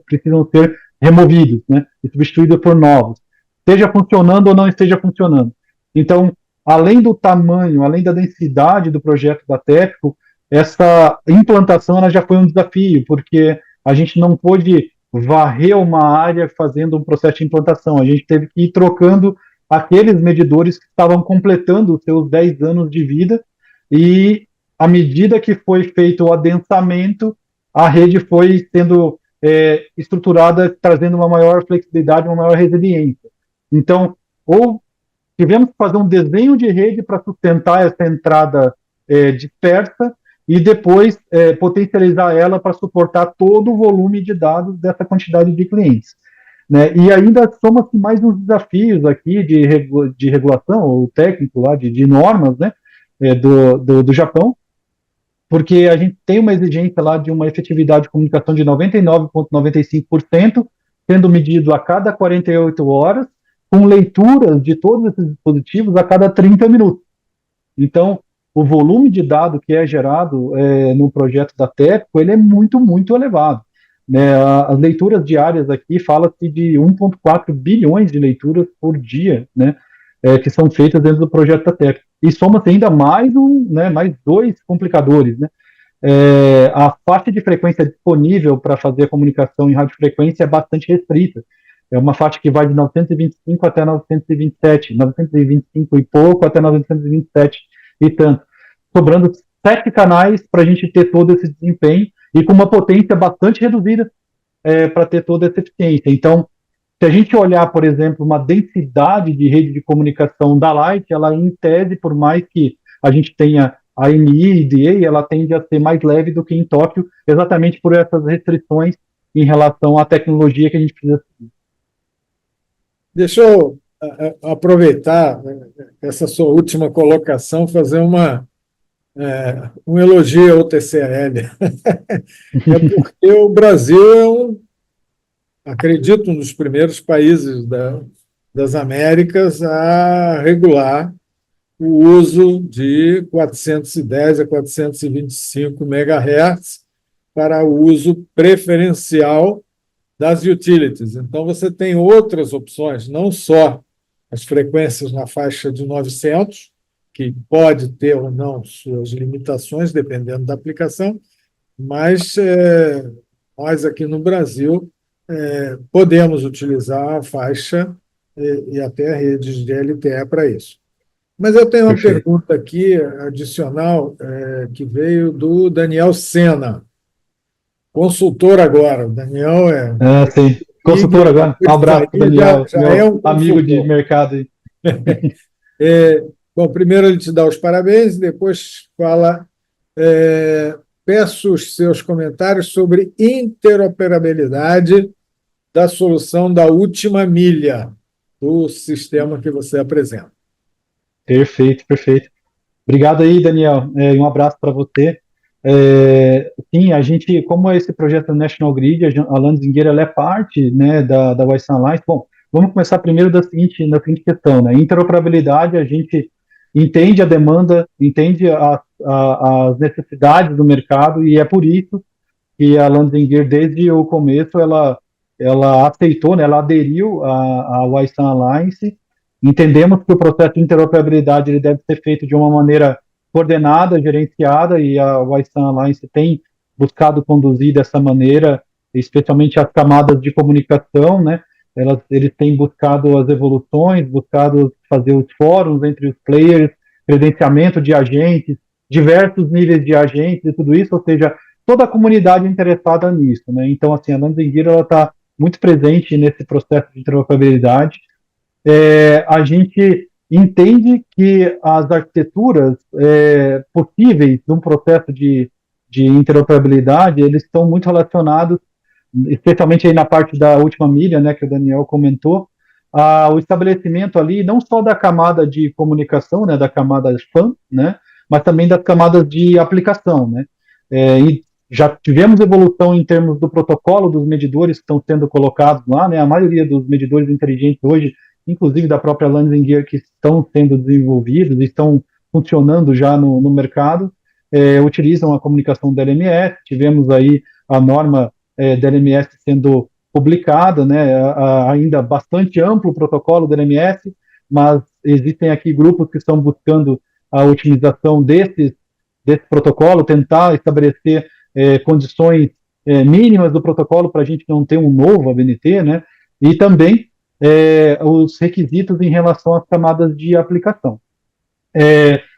precisam ser removidos, né, e substituídos por novos, esteja funcionando ou não esteja funcionando. Então, além do tamanho, além da densidade do projeto da TEPCO, essa implantação ela já foi um desafio, porque a gente não pôde varrer uma área fazendo um processo de implantação, a gente teve que ir trocando aqueles medidores que estavam completando os seus 10 anos de vida, e à medida que foi feito o adensamento, a rede foi sendo estruturada, trazendo uma maior flexibilidade, uma maior resiliência. Então, ou tivemos que fazer um desenho de rede para sustentar essa entrada dispersa, e depois potencializar ela para suportar todo o volume de dados dessa quantidade de clientes. Né? E ainda soma-se mais uns desafios aqui de regulação, ou técnico lá, de normas, né, do Japão, porque a gente tem uma exigência lá de uma efetividade de comunicação de 99,95%, sendo medido a cada 48 horas, com leituras de todos esses dispositivos a cada 30 minutos. Então, o volume de dado que é gerado no projeto da TEPCO, ele é muito, muito elevado. Né? As leituras diárias aqui, fala-se de 1,4 bilhões de leituras por dia, né? Que são feitas dentro do projeto da TEPCO. E soma-se ainda mais, mais dois complicadores. Né? A faixa de frequência disponível para fazer a comunicação em radiofrequência é bastante restrita. É uma faixa que vai de 925 até 927, 925 e pouco até 927 e tanto, sobrando 7 canais para a gente ter todo esse desempenho e com uma potência bastante reduzida para ter toda essa eficiência. Então, se a gente olhar, por exemplo, uma densidade de rede de comunicação da Light, ela em tese, por mais que a gente tenha a AMI e DA, ela tende a ser mais leve do que em Tóquio, exatamente por essas restrições em relação à tecnologia que a gente precisa seguir. Deixa eu aproveitar essa sua última colocação, fazer um elogio ao TCL. É porque o Brasil acredito, um dos primeiros países das Américas a regular o uso de 410 a 425 MHz para o uso preferencial das utilities. Então, você tem outras opções, não só as frequências na faixa de 900, que pode ter ou não suas limitações, dependendo da aplicação, mas nós aqui no Brasil podemos utilizar a faixa e até redes de LTE para isso. Mas eu tenho uma pergunta aqui adicional que veio do Daniel Sena, consultor agora. O Daniel sim. Consultor agora. Um abraço, Daniel, já é um amigo de mercado. Bom, primeiro ele te dá os parabéns, depois fala, peço os seus comentários sobre interoperabilidade da solução da última milha do sistema que você apresenta. Perfeito. Obrigado aí, Daniel. Um abraço para você. Sim, a gente, como esse projeto do National Grid, a Landis+Gyr ela é parte, né, da Wi-Fi Alliance. Bom, vamos começar primeiro da seguinte questão, né? Interoperabilidade, a gente entende a demanda, entende as necessidades do mercado, e é por isso que a Landis+Gyr, desde o começo, ela aceitou, né, ela aderiu à Wi-Fi Alliance. Entendemos que o processo de interoperabilidade ele deve ser feito de uma maneira coordenada, gerenciada, e a Wi-Fi Alliance tem buscado conduzir dessa maneira, especialmente as camadas de comunicação, né? Eles têm buscado as evoluções, buscado fazer os fóruns entre os players, credenciamento de agentes, diversos níveis de agentes e tudo isso, ou seja, toda a comunidade interessada nisso, né? Então, assim, a Landis+Gyr está muito presente nesse processo de interoperabilidade. A gente entende que as arquiteturas possíveis de um processo de interoperabilidade, eles estão muito relacionados, especialmente aí na parte da última milha, né, que o Daniel comentou, o estabelecimento ali não só da camada de comunicação, né, da camada FAN, né, mas também das camadas de aplicação, né. e já tivemos evolução em termos do protocolo dos medidores que estão sendo colocados lá, né? A maioria dos medidores inteligentes hoje, inclusive da própria Landing Gear, que estão sendo desenvolvidos, estão funcionando já no mercado, utilizam a comunicação da LMS. Tivemos aí a norma da LMS sendo publicada, né? Ainda bastante amplo o protocolo da LMS, mas existem aqui grupos que estão buscando a otimização desse protocolo, tentar estabelecer condições mínimas do protocolo para a gente não ter um novo ABNT, né? E também os requisitos em relação às camadas de aplicação.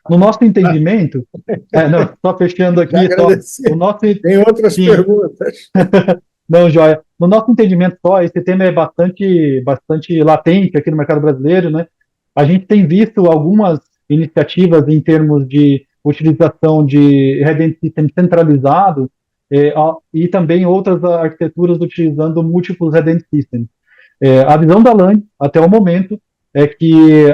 No nosso entendimento, não, só fechando aqui, só, tem outras perguntas. Não, joia. No nosso entendimento só, esse tema é bastante latente aqui no mercado brasileiro, né? A gente tem visto algumas iniciativas em termos de utilização de Redundant System centralizado e também outras arquiteturas utilizando múltiplos Redundant Systems. A visão da LAN, até o momento, é que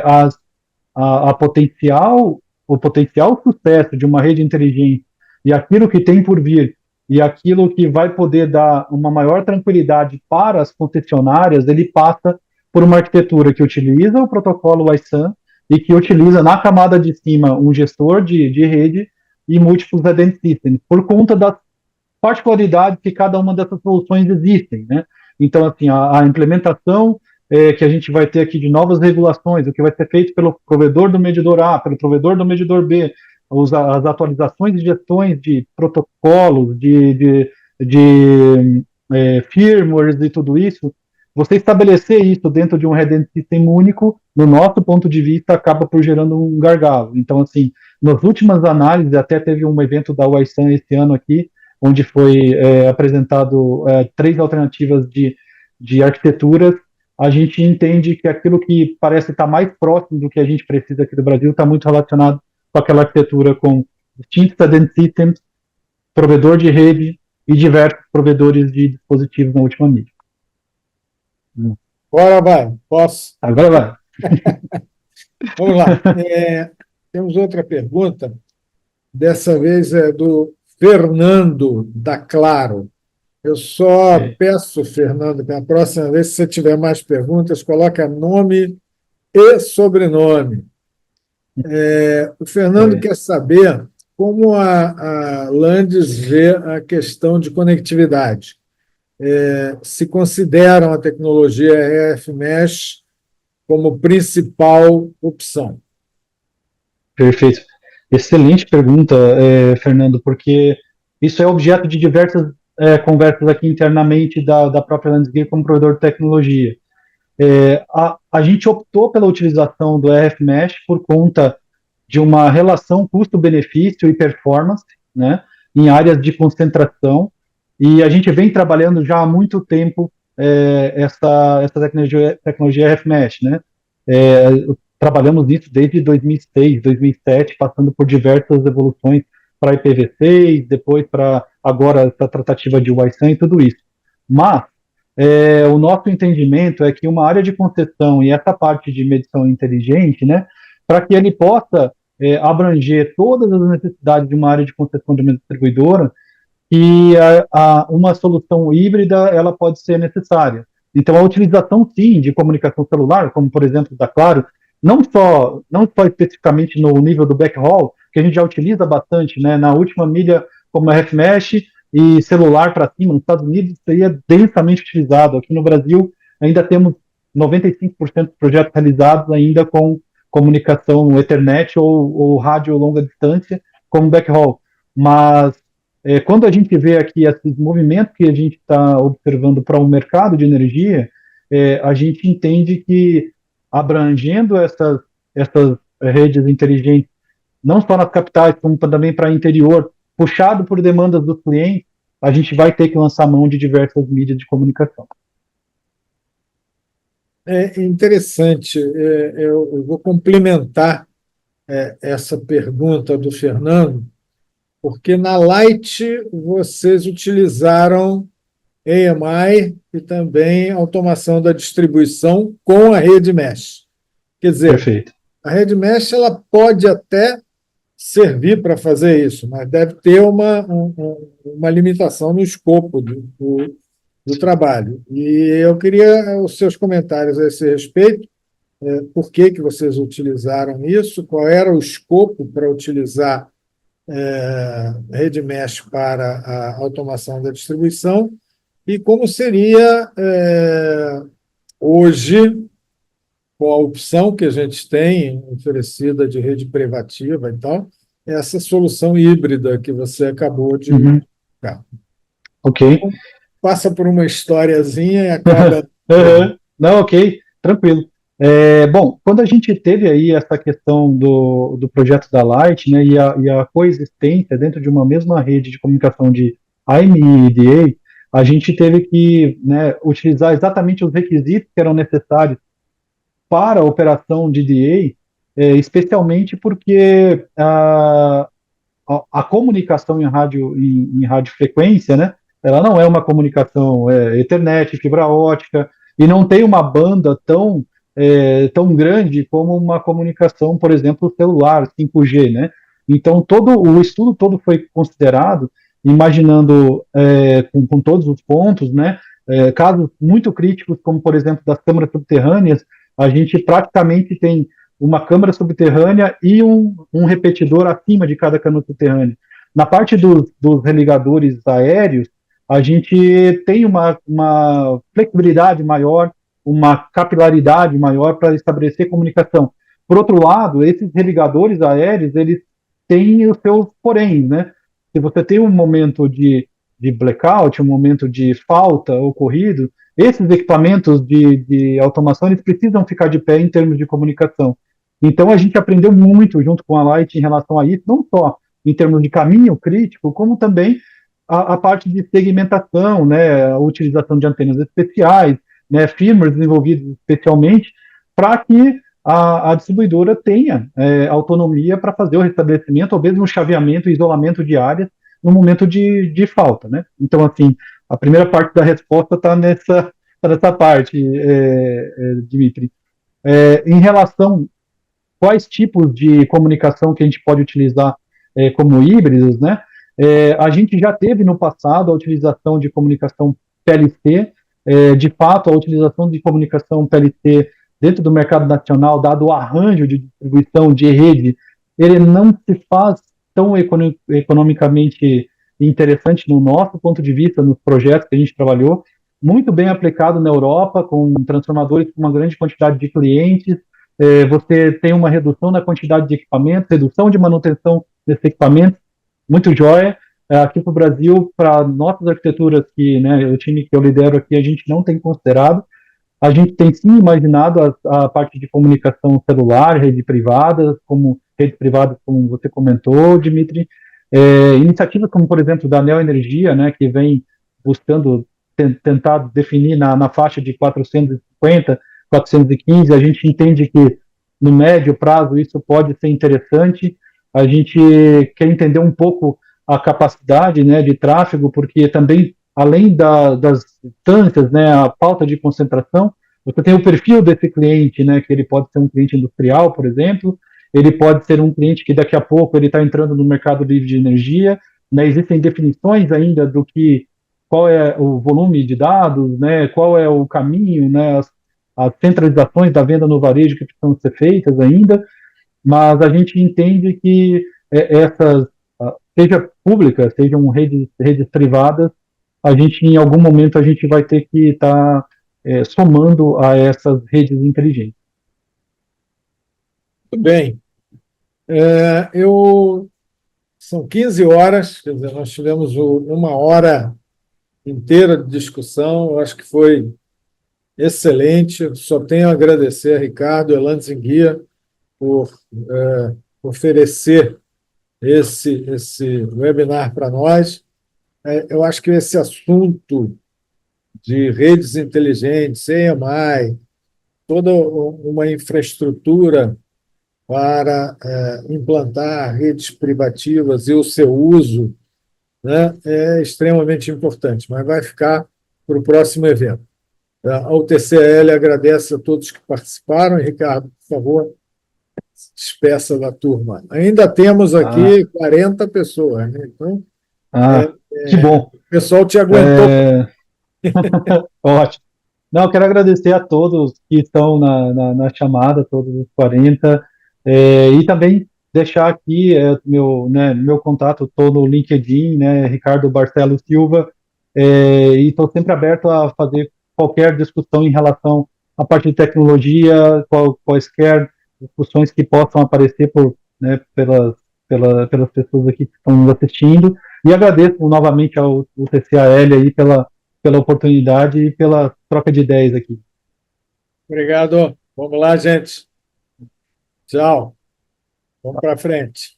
o potencial sucesso de uma rede inteligente e aquilo que tem por vir e aquilo que vai poder dar uma maior tranquilidade para as concessionárias, ele passa por uma arquitetura que utiliza o protocolo WISAN e que utiliza na camada de cima um gestor de rede e múltiplos Redundant Systems, por conta das particularidades que cada uma dessas soluções existem, né? Então, assim, a implementação que a gente vai ter aqui de novas regulações, o que vai ser feito pelo provedor do medidor A, pelo provedor do medidor B, as atualizações e gestões de protocolos, de firmwares e tudo isso, você estabelecer isso dentro de um Redundant System único, no nosso ponto de vista, acaba por gerando um gargalo. Então, assim, nas últimas análises, até teve um evento da WISAN esse ano aqui, onde foi apresentado 3 alternativas de arquiteturas. A gente entende que aquilo que parece estar mais próximo do que a gente precisa aqui do Brasil está muito relacionado com aquela arquitetura com distintos Redundant Systems, provedor de rede e diversos provedores de dispositivos na última mídia. Agora vai, posso? Agora vai. Vamos lá. Temos outra pergunta. Dessa vez é do Fernando, da Claro. Eu só peço, Fernando, que na próxima vez, se você tiver mais perguntas, coloque nome e sobrenome. O Fernando quer saber como a Landes vê a questão de conectividade. Se consideram a tecnologia EF-Mesh como principal opção. Perfeito. Excelente pergunta, Fernando, porque isso é objeto de diversas conversas aqui internamente da própria Landscape como provedor de tecnologia. A gente optou pela utilização do RF-Mesh por conta de uma relação custo-benefício e performance, né, em áreas de concentração, e a gente vem trabalhando já há muito tempo essa tecnologia RF-Mesh, né? Trabalhamos nisso desde 2006, 2007, passando por diversas evoluções para IPv6, depois para agora essa tratativa de WISAN e tudo isso. Mas o nosso entendimento é que uma área de concessão e essa parte de medição inteligente, né, para que ele possa abranger todas as necessidades de uma área de concessão de uma distribuidora, que uma solução híbrida ela pode ser necessária. Então, a utilização, sim, de comunicação celular, como, por exemplo, da Claro, não só especificamente no nível do backhaul, que a gente já utiliza bastante, né, na última milha, como a RF-Mesh e celular para cima, nos Estados Unidos, isso aí é densamente utilizado. Aqui no Brasil, ainda temos 95% dos projetos realizados ainda com comunicação Ethernet ou rádio longa distância, como backhaul. Mas quando a gente vê aqui esses movimentos que a gente está observando para o mercado de energia, a gente entende que abrangendo essas redes inteligentes, não só nas capitais, como também para o interior, puxado por demandas dos clientes, a gente vai ter que lançar mão de diversas mídias de comunicação. É interessante. Eu vou complementar essa pergunta do Fernando, porque na Light vocês utilizaram AMI e também automação da distribuição com a rede Mesh. Quer dizer, Perfeito. A rede Mesh ela pode até servir para fazer isso, mas deve ter uma limitação no escopo do trabalho. E eu queria os seus comentários a esse respeito. Por que vocês utilizaram isso? Qual era o escopo para utilizar rede mesh para a automação da distribuição? E como seria hoje, com a opção que a gente tem oferecida de rede privativa e tal, essa solução híbrida que você acabou de explicar. Ok. Passa por uma historiazinha e acaba. Não, ok, tranquilo. Bom, quando a gente teve aí essa questão do projeto da Light, né, e a coexistência dentro de uma mesma rede de comunicação de AMI e EDA, a gente teve que, né, utilizar exatamente os requisitos que eram necessários para a operação de DA, especialmente porque a comunicação em radiofrequência, né, ela não é uma comunicação Ethernet, fibra ótica, e não tem uma banda tão grande como uma comunicação, por exemplo, celular, 5G, né? Então, todo o estudo todo foi considerado, imaginando com todos os pontos, né? Casos muito críticos, como, por exemplo, das câmaras subterrâneas, a gente praticamente tem uma câmara subterrânea e um repetidor acima de cada câmara subterrânea. Na parte dos religadores aéreos, a gente tem uma flexibilidade maior, uma capilaridade maior para estabelecer comunicação. Por outro lado, esses religadores aéreos, eles têm os seus poréns, né? Se você tem um momento de blackout, um momento de falta ocorrido, esses equipamentos de automação, eles precisam ficar de pé em termos de comunicação. Então, a gente aprendeu muito junto com a Light em relação a isso, não só em termos de caminho crítico, como também a parte de segmentação, né, a utilização de antenas especiais, né, firmware desenvolvidos especialmente, para que a distribuidora tenha autonomia para fazer o restabelecimento ou mesmo o chaveamento e isolamento de áreas no momento de falta. Né? Então, assim, a primeira parte da resposta está nessa parte, Dimitri. Em relação quais tipos de comunicação que a gente pode utilizar como híbridos, né? A gente já teve no passado a utilização de comunicação PLC, de fato, a utilização de comunicação PLC dentro do mercado nacional, dado o arranjo de distribuição de rede, ele não se faz tão economicamente interessante no nosso ponto de vista, nos projetos que a gente trabalhou, muito bem aplicado na Europa, com transformadores com uma grande quantidade de clientes, você tem uma redução na quantidade de equipamentos, redução de manutenção desses equipamentos, muito jóia. Aqui para o Brasil, para nossas arquiteturas, que né, o time que eu lidero aqui, a gente não tem considerado. A gente tem sim imaginado a parte de comunicação celular, redes privadas, como você comentou, Dimitri. Iniciativas como, por exemplo, da Neo Energia, né, que vem buscando tentar definir na faixa de 450, 415, a gente entende que no médio prazo isso pode ser interessante. A gente quer entender um pouco a capacidade, né, de tráfego, porque também, além das distâncias, né, a falta de concentração, você tem o perfil desse cliente, né, que ele pode ser um cliente industrial, por exemplo, ele pode ser um cliente que daqui a pouco ele está entrando no mercado livre de energia, né, existem definições ainda qual é o volume de dados, né, qual é o caminho, né, as centralizações da venda no varejo que precisam ser feitas ainda, mas a gente entende que essas, seja públicas, sejam redes privadas, em algum momento, a gente vai ter que estar somando a essas redes inteligentes. Muito bem. São 15 horas, quer dizer, nós tivemos uma hora inteira de discussão, eu acho que foi excelente. Só tenho a agradecer a Ricardo Elanzinguia por oferecer esse webinar para nós. Eu acho que esse assunto de redes inteligentes, EMI, toda uma infraestrutura para implantar redes privativas e o seu uso, né, é extremamente importante, mas vai ficar para o próximo evento. A UTCL agradece a todos que participaram. E, Ricardo, por favor. despeça da turma. Ainda temos Ah, aqui 40 pessoas, né? Então, ah, que bom. o pessoal te aguentou. É, ótimo. Não, eu quero agradecer a todos que estão na chamada, todos os 40, e também deixar aqui meu contato, estou no LinkedIn, né, Ricardo Barcelo Silva, e estou sempre aberto a fazer qualquer discussão em relação à parte de tecnologia, quaisquer discussões que possam aparecer pelas pessoas aqui que estão nos assistindo, e agradeço novamente ao TCAL aí pela oportunidade e pela troca de ideias aqui. Obrigado. Vamos lá, gente. Tchau. Vamos para frente.